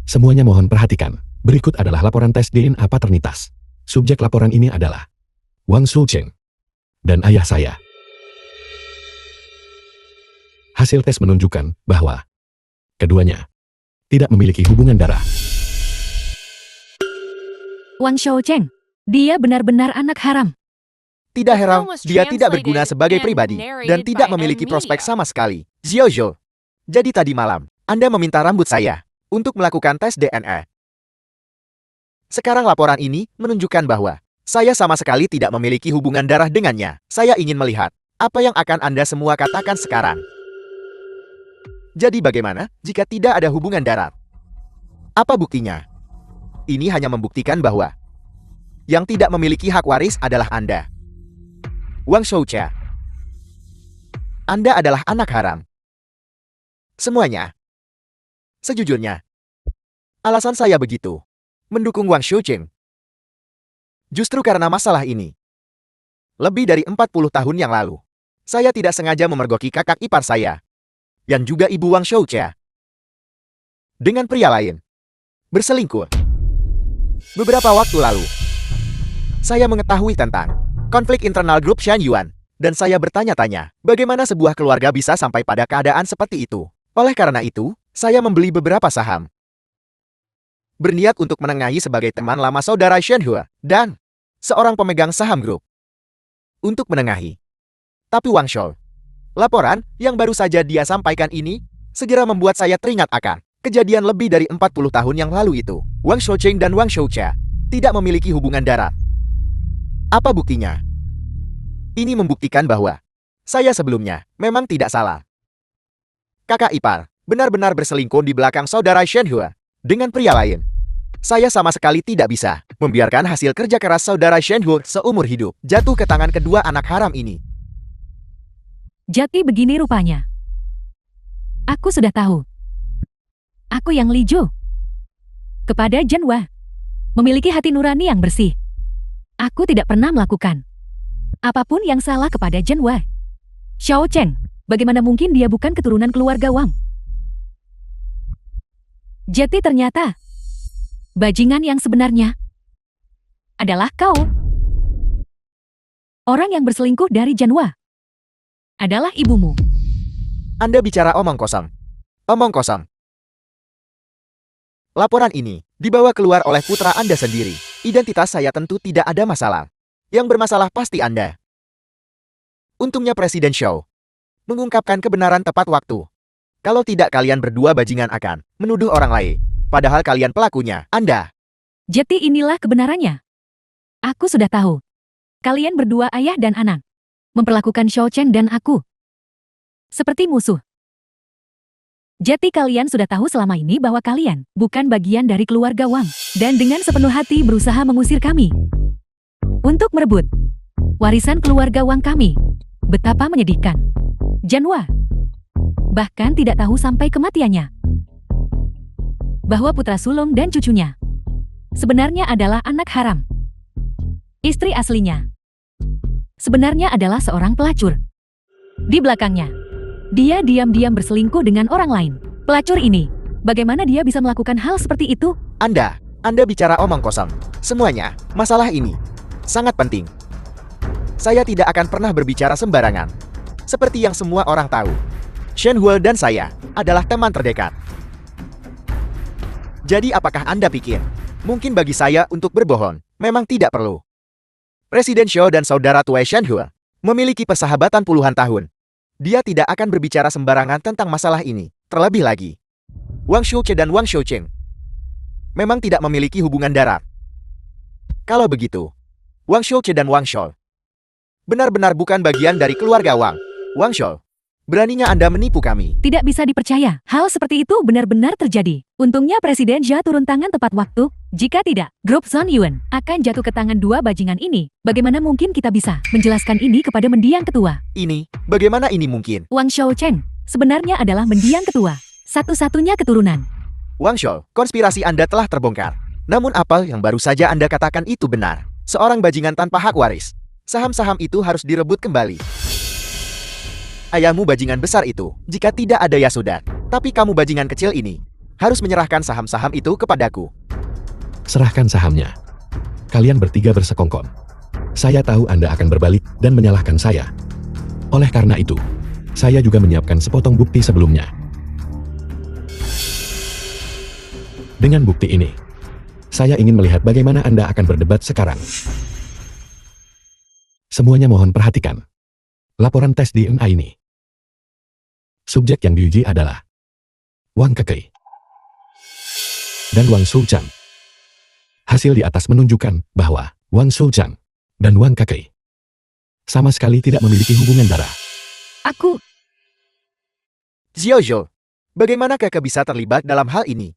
Semuanya mohon perhatikan. Berikut adalah laporan tes DNA paternitas. Subjek laporan ini adalah Wang Shoucheng dan ayah saya. Hasil tes menunjukkan bahwa keduanya tidak memiliki hubungan darah. Wang Shoucheng, dia benar-benar anak haram. Tidak heran, dia tidak berguna sebagai pribadi dan tidak memiliki prospek sama sekali. Xiao Zhou, jadi tadi malam, Anda meminta rambut saya untuk melakukan tes DNA. Sekarang laporan ini menunjukkan bahwa saya sama sekali tidak memiliki hubungan darah dengannya. Saya ingin melihat apa yang akan Anda semua katakan sekarang. Jadi bagaimana jika tidak ada hubungan darah? Apa buktinya? Ini hanya membuktikan bahwa yang tidak memiliki hak waris adalah Anda. Wang Shoucha, Anda adalah anak haram. Semuanya. Sejujurnya, alasan saya begitu mendukung Wang Shoucheng justru karena masalah ini. Lebih dari 40 tahun yang lalu, saya tidak sengaja memergoki kakak ipar saya, yang juga ibu Wang Shoucha, dengan pria lain. Berselingkuh. Beberapa waktu lalu, saya mengetahui tentang konflik internal grup Shan Yuan, dan saya bertanya-tanya, bagaimana sebuah keluarga bisa sampai pada keadaan seperti itu. Oleh karena itu, saya membeli beberapa saham. Berniat untuk menengahi sebagai teman lama saudara Shenhua dan seorang pemegang saham grup. Untuk menengahi. Tapi Wang Shou, laporan yang baru saja dia sampaikan ini segera membuat saya teringat akan kejadian lebih dari 40 tahun yang lalu itu. Wang Shoucheng dan Wang Shoucha tidak memiliki hubungan darah. Apa buktinya? Ini membuktikan bahwa saya sebelumnya memang tidak salah. Kakak ipar, benar-benar berselingkuh di belakang saudara Shenhua dengan pria lain. Saya sama sekali tidak bisa membiarkan hasil kerja keras saudara Shenhua seumur hidup jatuh ke tangan kedua anak haram ini. Jadi begini rupanya. Aku sudah tahu. Aku yang Li Zhou. Kepada Zhenhua. Memiliki hati nurani yang bersih. Aku tidak pernah melakukan apapun yang salah kepada Zhenhua. Xiao Cheng, bagaimana mungkin dia bukan keturunan keluarga Wang? Jadi ternyata, bajingan yang sebenarnya adalah kau. Orang yang berselingkuh dari Zhenhua adalah ibumu. Anda bicara omong kosong. Omong kosong. Laporan ini dibawa keluar oleh putra Anda sendiri. Identitas saya tentu tidak ada masalah. Yang bermasalah pasti Anda. Untungnya Presiden Shou mengungkapkan kebenaran tepat waktu. Kalau tidak kalian berdua bajingan akan menuduh orang lain. Padahal kalian pelakunya, Anda. Jadi inilah kebenarannya. Aku sudah tahu. Kalian berdua ayah dan anak. Memperlakukan Xiao Chen dan aku seperti musuh. Jadi kalian sudah tahu selama ini bahwa kalian bukan bagian dari keluarga Wang. Dan dengan sepenuh hati berusaha mengusir kami. Untuk merebut warisan keluarga Wang kami. Betapa menyedihkan. Zhenhua bahkan tidak tahu sampai kematiannya bahwa putra sulung dan cucunya sebenarnya adalah anak haram. Istri aslinya sebenarnya adalah seorang pelacur. Di belakangnya, dia diam-diam berselingkuh dengan orang lain. Pelacur ini, bagaimana dia bisa melakukan hal seperti itu? Anda bicara omong kosong. Semuanya, masalah ini sangat penting. Saya tidak akan pernah berbicara sembarangan. Seperti yang semua orang tahu, Shenhua dan saya adalah teman terdekat. Jadi apakah Anda pikir, mungkin bagi saya untuk berbohong, memang tidak perlu? Presiden Shou dan saudara tua Shenhua memiliki persahabatan puluhan tahun. Dia tidak akan berbicara sembarangan tentang masalah ini. Terlebih lagi, Wang Shouche dan Wang Shoucheng memang tidak memiliki hubungan darat. Kalau begitu, Wang Shouche dan Wang Shou benar-benar bukan bagian dari keluarga Wang. Wang Shou, beraninya Anda menipu kami. Tidak bisa dipercaya. Hal seperti itu benar-benar terjadi. Untungnya Presiden Jia turun tangan tepat waktu. Jika tidak, grup Zhang Yuan akan jatuh ke tangan dua bajingan ini. Bagaimana mungkin kita bisa menjelaskan ini kepada mendiang ketua? Bagaimana ini mungkin? Wang Shoucheng sebenarnya adalah mendiang ketua. Satu-satunya keturunan. Wang Shou, konspirasi Anda telah terbongkar. Namun apa yang baru saja Anda katakan itu benar. Seorang bajingan tanpa hak waris. Saham-saham itu harus direbut kembali. Ayahmu bajingan besar itu, jika tidak ada ya sudah. Tapi kamu bajingan kecil ini, harus menyerahkan saham-saham itu kepadaku. Serahkan sahamnya. Kalian bertiga bersekongkol. Saya tahu Anda akan berbalik dan menyalahkan saya. Oleh karena itu, saya juga menyiapkan sepotong bukti sebelumnya. Dengan bukti ini, saya ingin melihat bagaimana Anda akan berdebat sekarang. Semuanya mohon perhatikan. Laporan tes DNA ini. Subjek yang diuji adalah Wang Kekei dan Wang Shoucheng. Hasil di atas menunjukkan bahwa Wang Shoucheng dan Wang Kekei sama sekali tidak memiliki hubungan darah. Aku Xiao Zhou, bagaimana Kakak bisa terlibat dalam hal ini?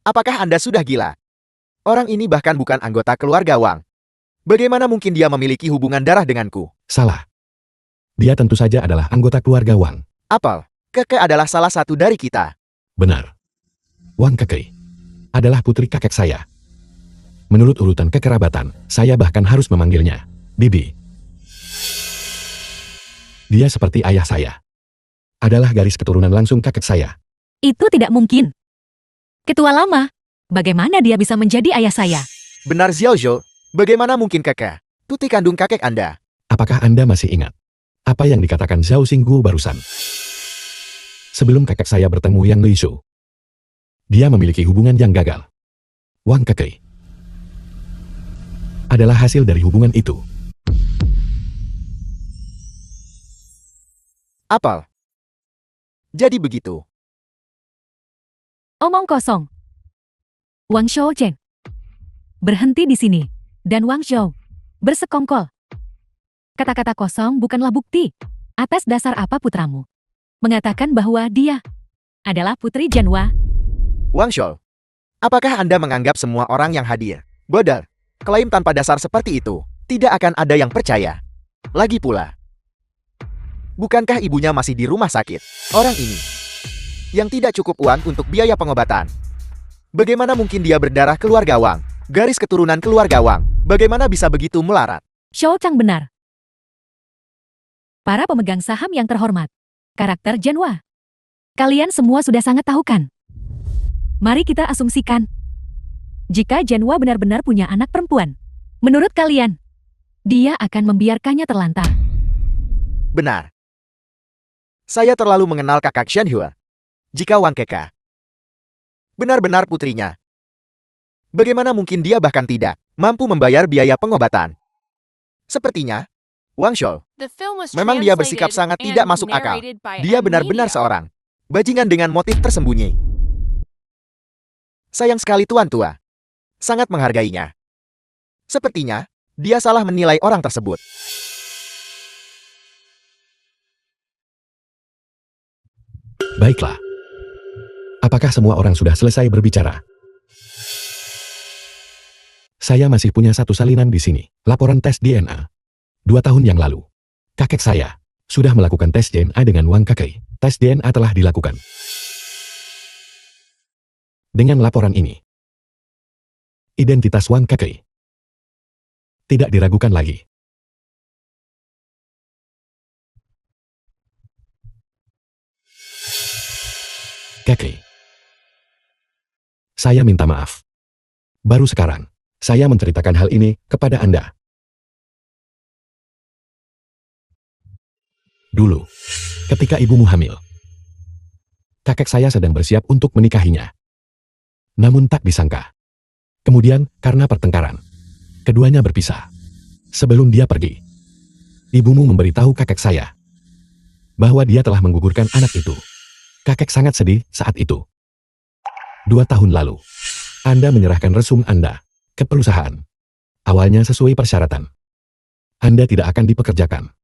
Apakah Anda sudah gila? Orang ini bahkan bukan anggota keluarga Wang. Bagaimana mungkin dia memiliki hubungan darah denganku? Salah. Dia tentu saja adalah anggota keluarga Wang. Apel, Kakak adalah salah satu dari kita. Benar. Wang Kekei adalah putri kakek saya. Menurut urutan kekerabatan, saya bahkan harus memanggilnya Bibi. Dia seperti ayah saya. Adalah garis keturunan langsung kakek saya. itu tidak mungkin. Ketua lama, bagaimana dia bisa menjadi ayah saya? Benar Xiao Zhou, bagaimana mungkin Kakak? Tuti kandung kakek Anda. Apakah Anda masih ingat apa yang dikatakan Zhao Xingguo barusan? Sebelum kakek saya bertemu Yang Li Shu, dia memiliki hubungan yang gagal. Wang Kekei adalah hasil dari hubungan itu. Apel. Jadi begitu. Omong kosong. Wang Shoucheng berhenti di sini, dan Wang Zhou bersekongkol. Kata-kata kosong bukanlah bukti. Atas dasar apa putramu mengatakan bahwa dia adalah Putri Janwa. Wang Shou, apakah Anda menganggap semua orang yang hadir bodoh? Klaim tanpa dasar seperti itu tidak akan ada yang percaya. Lagi pula, bukankah ibunya masih di rumah sakit? Orang ini yang tidak cukup uang untuk biaya pengobatan. Bagaimana mungkin dia berdarah keluarga Wang? Garis keturunan keluarga Wang, bagaimana bisa begitu melarat? Shou Chang benar. Para pemegang saham yang terhormat, karakter Janwa. Kalian semua sudah sangat tahu kan? Mari kita asumsikan. Jika Janwa benar-benar punya anak perempuan, menurut kalian, dia akan membiarkannya terlantar. Benar. Saya terlalu mengenal kakak Shenhua. Jika Wang Keka benar-benar putrinya, bagaimana mungkin dia bahkan tidak mampu membayar biaya pengobatan? Sepertinya, Wang Shou, The film was memang dia bersikap sangat translated tidak and masuk akal. narrated by Dia M benar-benar Media. seorang bajingan dengan motif tersembunyi. Sayang sekali Tuan Tua. Sangat menghargainya. Sepertinya, dia salah menilai orang tersebut. Baiklah. Apakah semua orang sudah selesai berbicara? Saya masih punya satu salinan di sini. Laporan tes DNA. 2 tahun yang lalu, kakek saya sudah melakukan tes DNA dengan Wang Kakei. Tes DNA telah dilakukan. Dengan laporan ini, identitas Wang Kakei tidak diragukan lagi. Kakei, saya minta maaf. Baru sekarang, saya menceritakan hal ini kepada Anda. Dulu, ketika ibumu hamil, kakek saya sedang bersiap untuk menikahinya. Namun tak disangka. Kemudian, karena pertengkaran, keduanya berpisah. Sebelum dia pergi, ibumu memberitahu kakek saya bahwa dia telah menggugurkan anak itu. Kakek sangat sedih saat itu. 2 tahun lalu, Anda menyerahkan resum Anda ke perusahaan. Awalnya sesuai persyaratan. Anda tidak akan dipekerjakan.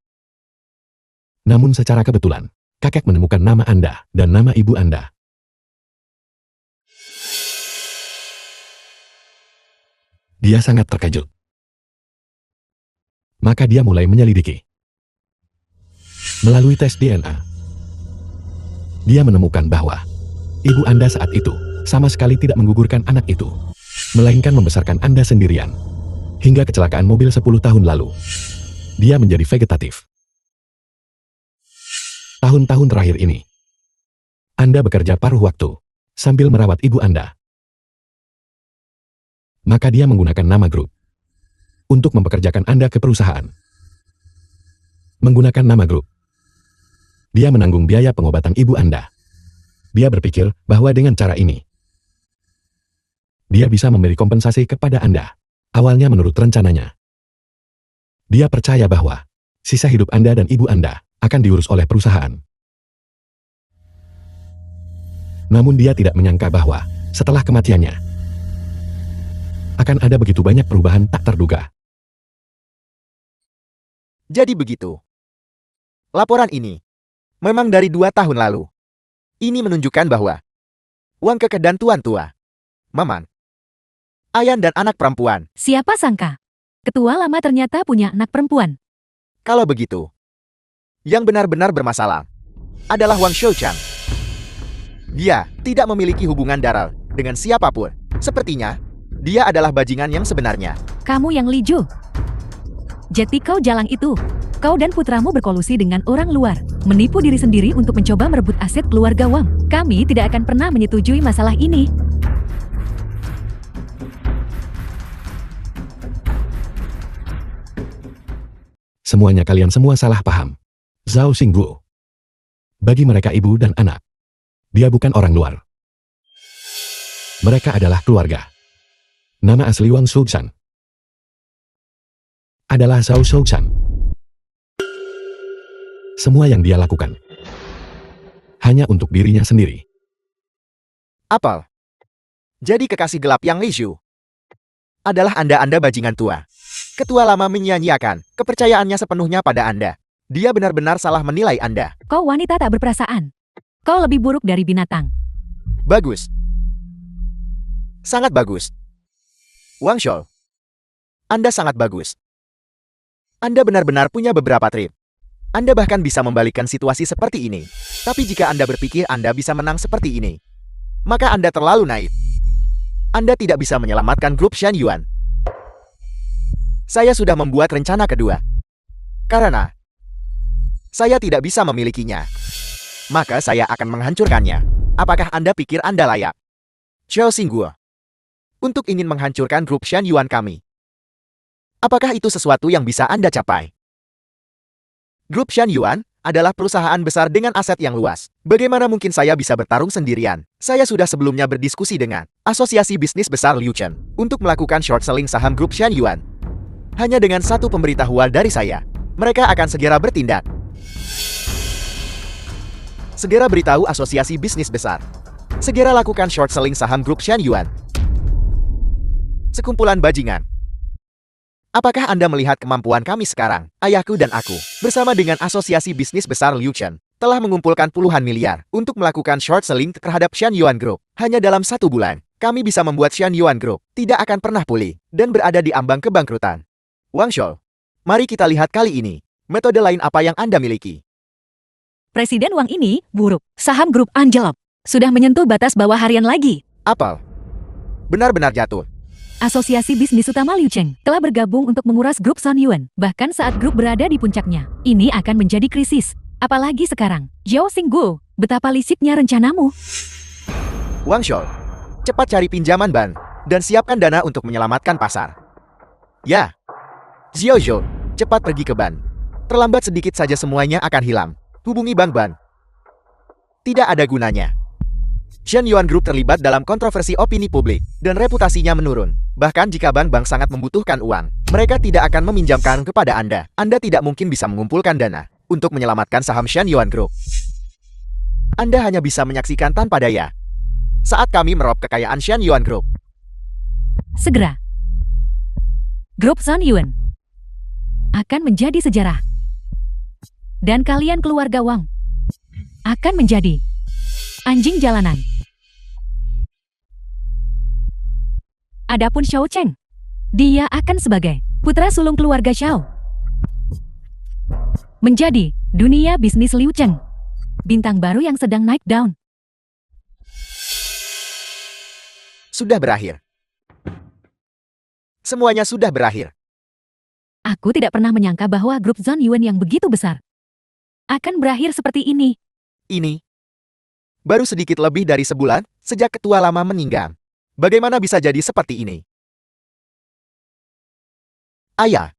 Namun secara kebetulan, kakek menemukan nama Anda dan nama ibu Anda. Dia sangat terkejut. Maka dia mulai menyelidiki. Melalui tes DNA, dia menemukan bahwa ibu Anda saat itu sama sekali tidak menggugurkan anak itu, melainkan membesarkan Anda sendirian. Hingga kecelakaan mobil 10 tahun lalu, dia menjadi vegetatif. Tahun-tahun terakhir ini, Anda bekerja paruh waktu sambil merawat ibu Anda. Maka dia menggunakan nama grup untuk mempekerjakan Anda ke perusahaan. Menggunakan nama grup, dia menanggung biaya pengobatan ibu Anda. Dia berpikir bahwa dengan cara ini, dia bisa memberi kompensasi kepada Anda. Awalnya menurut rencananya, dia percaya bahwa sisa hidup Anda dan ibu Anda akan diurus oleh perusahaan. Namun dia tidak menyangka bahwa setelah kematiannya, akan ada begitu banyak perubahan tak terduga. Jadi begitu. Laporan ini memang dari 2 tahun lalu. Ini menunjukkan bahwa Wang Keke dan Tuan Tua, Maman, Ayan dan anak perempuan. Siapa sangka? Ketua lama ternyata punya anak perempuan. Kalau begitu, yang benar-benar bermasalah adalah Wang Shouchang. Dia tidak memiliki hubungan darah dengan siapapun. Sepertinya, dia adalah bajingan yang sebenarnya. Kamu yang Lijo. Jadi kau jalang itu. Kau dan putramu berkolusi dengan orang luar, menipu diri sendiri untuk mencoba merebut aset keluarga Wang. Kami tidak akan pernah menyetujui masalah ini. Semuanya kalian semua salah paham. Zhao Xingguo. Bagi mereka ibu dan anak, dia bukan orang luar. Mereka adalah keluarga. Nama asli Wang Shouchan adalah Zhao Shouchan. Semua yang dia lakukan hanya untuk dirinya sendiri. Apel. Jadi kekasih gelap yang Liu adalah Anda bajingan tua. Ketua lama menyia-nyiakan kepercayaannya sepenuhnya pada Anda. Dia benar-benar salah menilai Anda. Kau wanita tak berperasaan. Kau lebih buruk dari binatang. Bagus. Sangat bagus. Wang Shou. Anda sangat bagus. Anda benar-benar punya beberapa trik. Anda bahkan bisa membalikkan situasi seperti ini. Tapi jika Anda berpikir Anda bisa menang seperti ini, maka Anda terlalu naif. Anda tidak bisa menyelamatkan grup Shan Yuan. Saya sudah membuat rencana kedua. Karena saya tidak bisa memilikinya, maka saya akan menghancurkannya. Apakah Anda pikir Anda layak, Xiao Xingguo, untuk ingin menghancurkan grup Shan Yuan kami? Apakah itu sesuatu yang bisa Anda capai? Grup Shan Yuan adalah perusahaan besar dengan aset yang luas. Bagaimana mungkin saya bisa bertarung sendirian? Saya sudah sebelumnya berdiskusi dengan Asosiasi Bisnis Besar Liu Chen untuk melakukan short selling saham grup Shan Yuan. Hanya dengan satu pemberitahuan dari saya, mereka akan segera bertindak. Segera beritahu Asosiasi Bisnis Besar. Segera lakukan short selling saham grup Shan Yuan. Sekumpulan bajingan. Apakah Anda melihat kemampuan kami sekarang? Ayahku dan aku, bersama dengan Asosiasi Bisnis Besar Liu Chen, telah mengumpulkan puluhan miliar untuk melakukan short selling terhadap Shan Yuan Group. Hanya dalam 1 bulan, kami bisa membuat Shan Yuan Group tidak akan pernah pulih dan berada di ambang kebangkrutan. Wang Shou, mari kita lihat kali ini, metode lain apa yang Anda miliki. Presiden Wang ini buruk. Saham grup anjlok. Sudah menyentuh batas bawah harian lagi. Apel. Benar-benar jatuh. Asosiasi Bisnis Utama Liu Cheng telah bergabung untuk menguras grup Shan Yuan. Bahkan saat grup berada di puncaknya, ini akan menjadi krisis. Apalagi sekarang. Xiao Xingguo, betapa lisiknya rencanamu. Wang Shou, cepat cari pinjaman ban, dan siapkan dana untuk menyelamatkan pasar. Ya. Xiao Zhou, cepat pergi ke ban. Terlambat sedikit saja semuanya akan hilang. Hubungi Bank Ban. Tidak ada gunanya. Shan Yuan Group terlibat dalam kontroversi opini publik, dan reputasinya menurun. Bahkan jika bank-bank sangat membutuhkan uang, mereka tidak akan meminjamkan kepada Anda. Anda tidak mungkin bisa mengumpulkan dana untuk menyelamatkan saham Shan Yuan Group. Anda hanya bisa menyaksikan tanpa daya saat kami meraup kekayaan Shan Yuan Group. Segera. Grup Shan Yuan akan menjadi sejarah. Dan kalian keluarga Wang akan menjadi anjing jalanan. Adapun Xiao Cheng, dia akan sebagai putra sulung keluarga Xiao. Menjadi dunia bisnis Liu Cheng, bintang baru yang sedang naik daun. Sudah berakhir. Semuanya sudah berakhir. Aku tidak pernah menyangka bahwa grup Shan Yuan yang begitu besar akan berakhir seperti ini. Ini baru sedikit lebih dari sebulan sejak ketua lama meninggal. Bagaimana bisa jadi seperti ini? Ayah,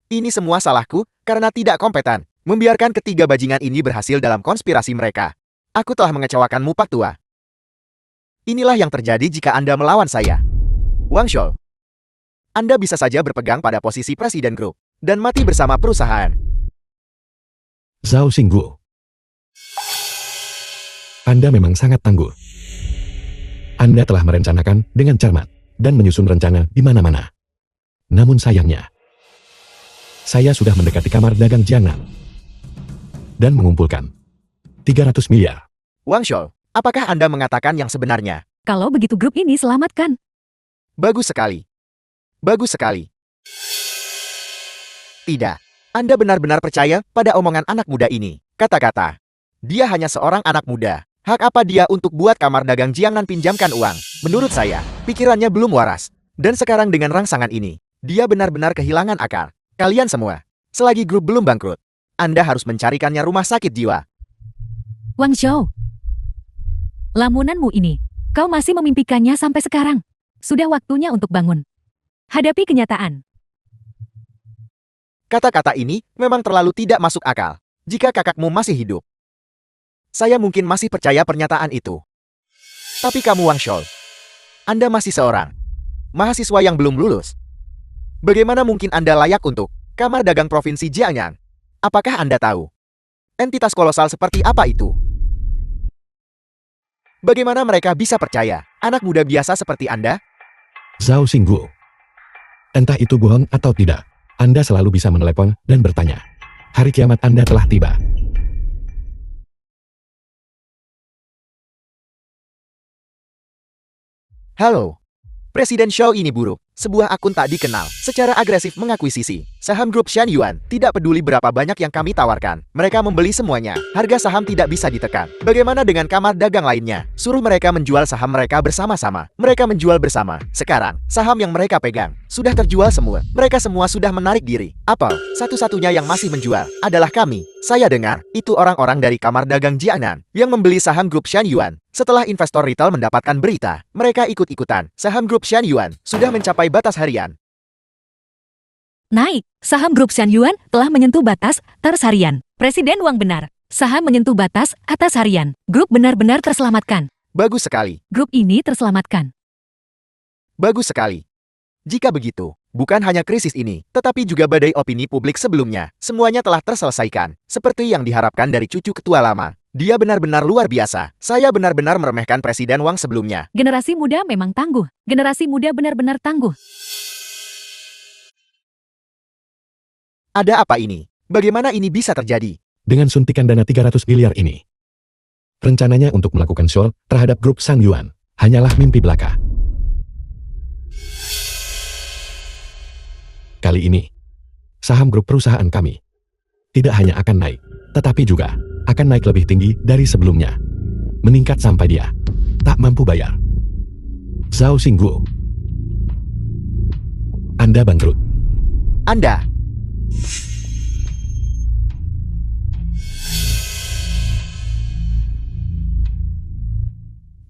ini semua salahku karena tidak kompeten. Membiarkan ketiga bajingan ini berhasil dalam konspirasi mereka. Aku telah mengecewakanmu, Pak Tua. Inilah yang terjadi jika Anda melawan saya. Wang Shou, Anda bisa saja berpegang pada posisi presiden grup dan mati bersama perusahaan. Xiao Xingguo. Anda memang sangat tangguh. Anda telah merencanakan dengan cermat dan menyusun rencana di mana-mana. Namun sayangnya, saya sudah mendekati kamar dagang Jiangnan dan mengumpulkan 300 miliar. Wang Shou, apakah Anda mengatakan yang sebenarnya? Kalau begitu grup ini selamatkan. Bagus sekali. Bagus sekali. Tidak. Anda benar-benar percaya pada omongan anak muda ini. Kata-kata, dia hanya seorang anak muda. Hak apa dia untuk buat kamar dagang Jiangnan pinjamkan uang? Menurut saya, pikirannya belum waras. Dan sekarang dengan rangsangan ini, dia benar-benar kehilangan akal. Kalian semua, selagi grup belum bangkrut, Anda harus mencarikannya rumah sakit jiwa. Wang Shou, lamunanmu ini, kau masih memimpikannya sampai sekarang. Sudah waktunya untuk bangun. Hadapi kenyataan. Kata-kata ini memang terlalu tidak masuk akal. Jika kakakmu masih hidup, saya mungkin masih percaya pernyataan itu. Tapi kamu, Wang Shou, Anda masih seorang mahasiswa yang belum lulus. Bagaimana mungkin Anda layak untuk kamar dagang provinsi Jiangnan? Apakah Anda tahu entitas kolosal seperti apa itu? Bagaimana mereka bisa percaya anak muda biasa seperti Anda? Xiao Xingguo. Entah itu bohong atau tidak, Anda selalu bisa menelepon dan bertanya. Hari kiamat Anda telah tiba. Halo. Presiden Xiao ini buruk. Sebuah akun tak dikenal secara agresif mengakuisisi saham grup Shan Yuan. Tidak peduli berapa banyak yang kami tawarkan, mereka membeli semuanya. Harga saham tidak bisa ditekan. Bagaimana dengan kamar dagang lainnya? Suruh mereka menjual saham mereka bersama-sama. Mereka menjual bersama. Sekarang, saham yang mereka pegang sudah terjual semua. Mereka semua sudah menarik diri. Apple, satu-satunya yang masih menjual adalah kami. Saya dengar, itu orang-orang dari kamar dagang Jianan yang membeli saham grup Shan Yuan. Setelah investor retail mendapatkan berita, mereka ikut-ikutan. Saham grup Shan Yuan sudah mencapai batas harian. Naik, saham grup Shan Yuan telah menyentuh batas atas harian. Presiden Wang benar. Saham menyentuh batas atas harian. Grup benar-benar terselamatkan. Bagus sekali. Grup ini terselamatkan. Bagus sekali. Jika begitu, bukan hanya krisis ini, tetapi juga badai opini publik sebelumnya. Semuanya telah terselesaikan, seperti yang diharapkan dari cucu ketua lama. Dia benar-benar luar biasa. Saya benar-benar meremehkan Presiden Wang sebelumnya. Generasi muda memang tangguh. Generasi muda benar-benar tangguh. Ada apa ini? Bagaimana ini bisa terjadi? Dengan suntikan dana 300 miliar ini, rencananya untuk melakukan short terhadap grup Shan Yuan hanyalah mimpi belaka. Kali ini, saham grup perusahaan kami tidak hanya akan naik, tetapi juga akan naik lebih tinggi dari sebelumnya. Meningkat sampai dia tak mampu bayar. Zhao Xingguo, Anda bangkrut. Anda.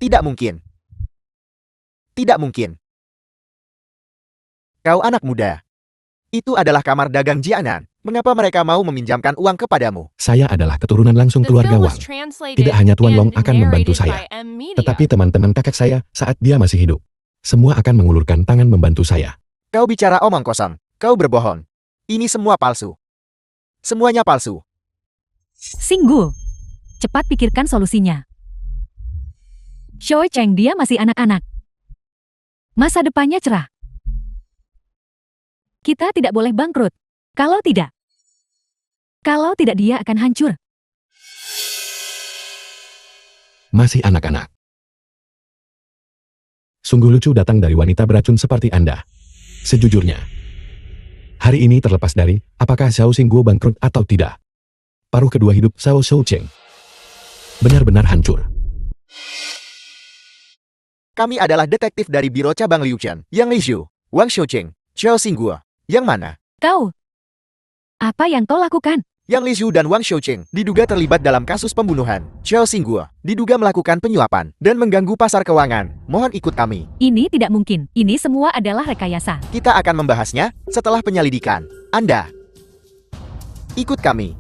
Tidak mungkin. Tidak mungkin. Kau anak muda. Itu adalah kamar dagang Jianan. Mengapa mereka mau meminjamkan uang kepadamu? Saya adalah keturunan langsung The keluarga film Wang. was translated Tidak hanya Tuan Long and akan membantu narrated saya, by M Media. tetapi teman-teman kakek saya saat dia masih hidup. Semua akan mengulurkan tangan membantu saya. Kau bicara omong kosong. Kau berbohong. Ini semua palsu. Semuanya palsu. Xinggu, cepat pikirkan solusinya. Xiao Cheng dia masih anak-anak. Masa depannya cerah. Kita tidak boleh bangkrut. Kalau tidak dia akan hancur. Masih anak-anak. Sungguh lucu datang dari wanita beracun seperti Anda. Sejujurnya, hari ini terlepas dari apakah Zhao Xingguo bangkrut atau tidak, paruh kedua hidup Zhao Shoucheng benar-benar hancur. Kami adalah detektif dari Biro Cabang Liuchen, Yang Liu, Wang Xiuqing, Zhao Xingguo. Yang mana? Kau, apa yang kau lakukan? Yang Liu dan Wang Xiuqing diduga terlibat dalam kasus pembunuhan. Zhao Xingguo diduga melakukan penyuapan dan mengganggu pasar keuangan. Mohon ikut kami. Ini tidak mungkin. Ini semua adalah rekayasa. Kita akan membahasnya setelah penyelidikan. Anda ikut kami.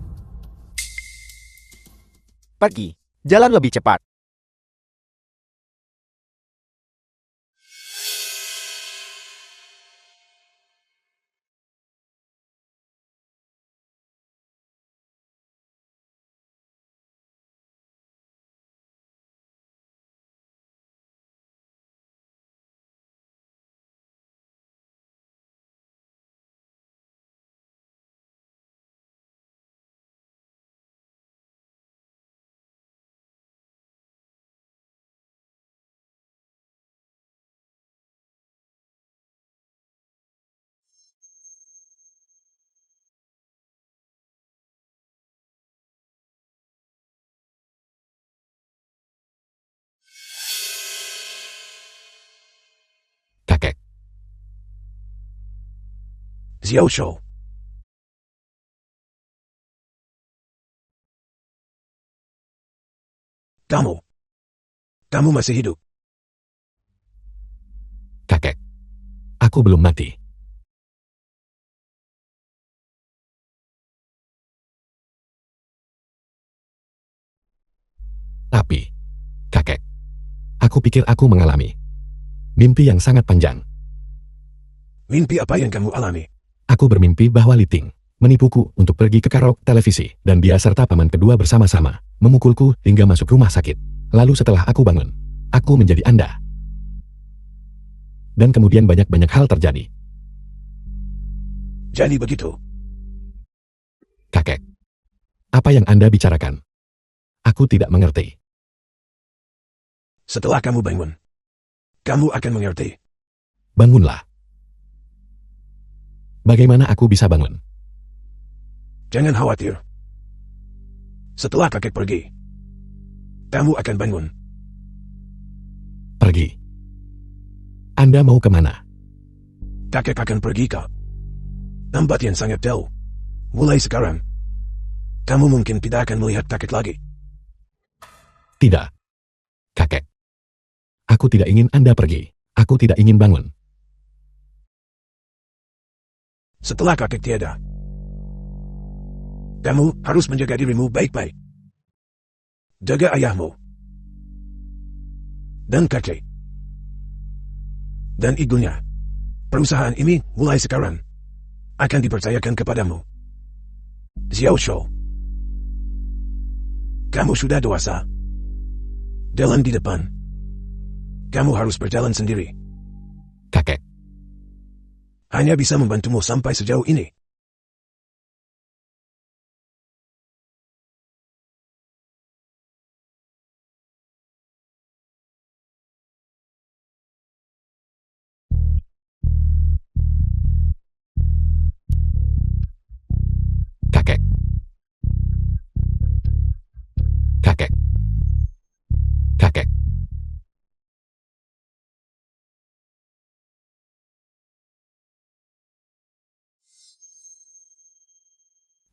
Pergi. Jalan lebih cepat. Kakek, Xiao Shou. Kamu masih hidup. kakek, aku belum mati. Tapi, kakek, aku pikir aku mengalami mimpi yang sangat panjang. Mimpi apa yang kamu alami? Aku bermimpi bahwa Liting menipuku untuk pergi ke karaoke televisi, dan dia serta paman kedua bersama-sama memukulku hingga masuk rumah sakit. Lalu setelah aku bangun, aku menjadi Anda. Dan kemudian banyak-banyak hal terjadi. Jadi begitu. Kakek, Apa yang Anda bicarakan? Aku tidak mengerti. Setelah kamu bangun, kamu akan mengerti. Bangunlah. Bagaimana aku bisa bangun? Jangan khawatir. Setelah kakek pergi, kamu akan bangun. Pergi. Anda mau kemana? Kakek akan pergi ke tempat yang sangat jauh. Mulai sekarang, kamu mungkin tidak akan melihat kakek lagi. Tidak. Kakek. Aku tidak ingin Anda pergi. Aku tidak ingin bangun. Setelah kakek tiada, kamu harus menjaga dirimu baik-baik. Jaga ayahmu. Dan kakek. Dan ibunya. Perusahaan ini mulai sekarang akan dipercayakan kepadamu. Xiao Shou. Kamu sudah dewasa. Jalan di depan. Kamu harus berjalan sendiri. Kakek. Hanya bisa membantumu sampai sejauh ini. Kakek. Kakek. Kakek.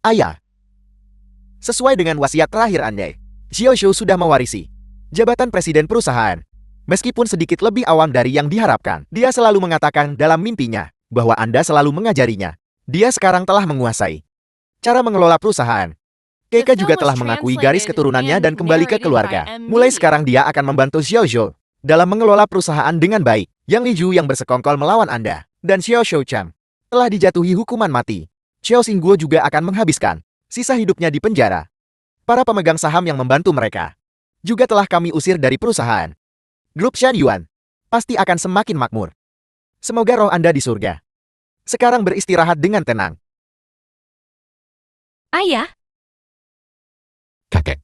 Ayah. Sesuai dengan wasiat terakhir Anda, Xiao Shou sudah mewarisi jabatan presiden perusahaan. Meskipun sedikit lebih awam dari yang diharapkan, dia selalu mengatakan dalam mimpinya bahwa Anda selalu mengajarinya. Dia sekarang telah menguasai cara mengelola perusahaan. Keika juga telah mengakui garis keturunannya dan kembali ke keluarga. Mulai sekarang dia akan membantu Xiao Shou dalam mengelola perusahaan dengan baik. Yang Li Ju yang bersekongkol melawan Anda dan Xiao Shou Chang telah dijatuhi hukuman mati. Xiao Xingguo juga akan menghabiskan sisa hidupnya di penjara. Para pemegang saham yang membantu mereka juga telah kami usir dari perusahaan. Grup Shan Yuan pasti akan semakin makmur. Semoga roh Anda di surga. Sekarang beristirahat dengan tenang. Ayah, Kakek.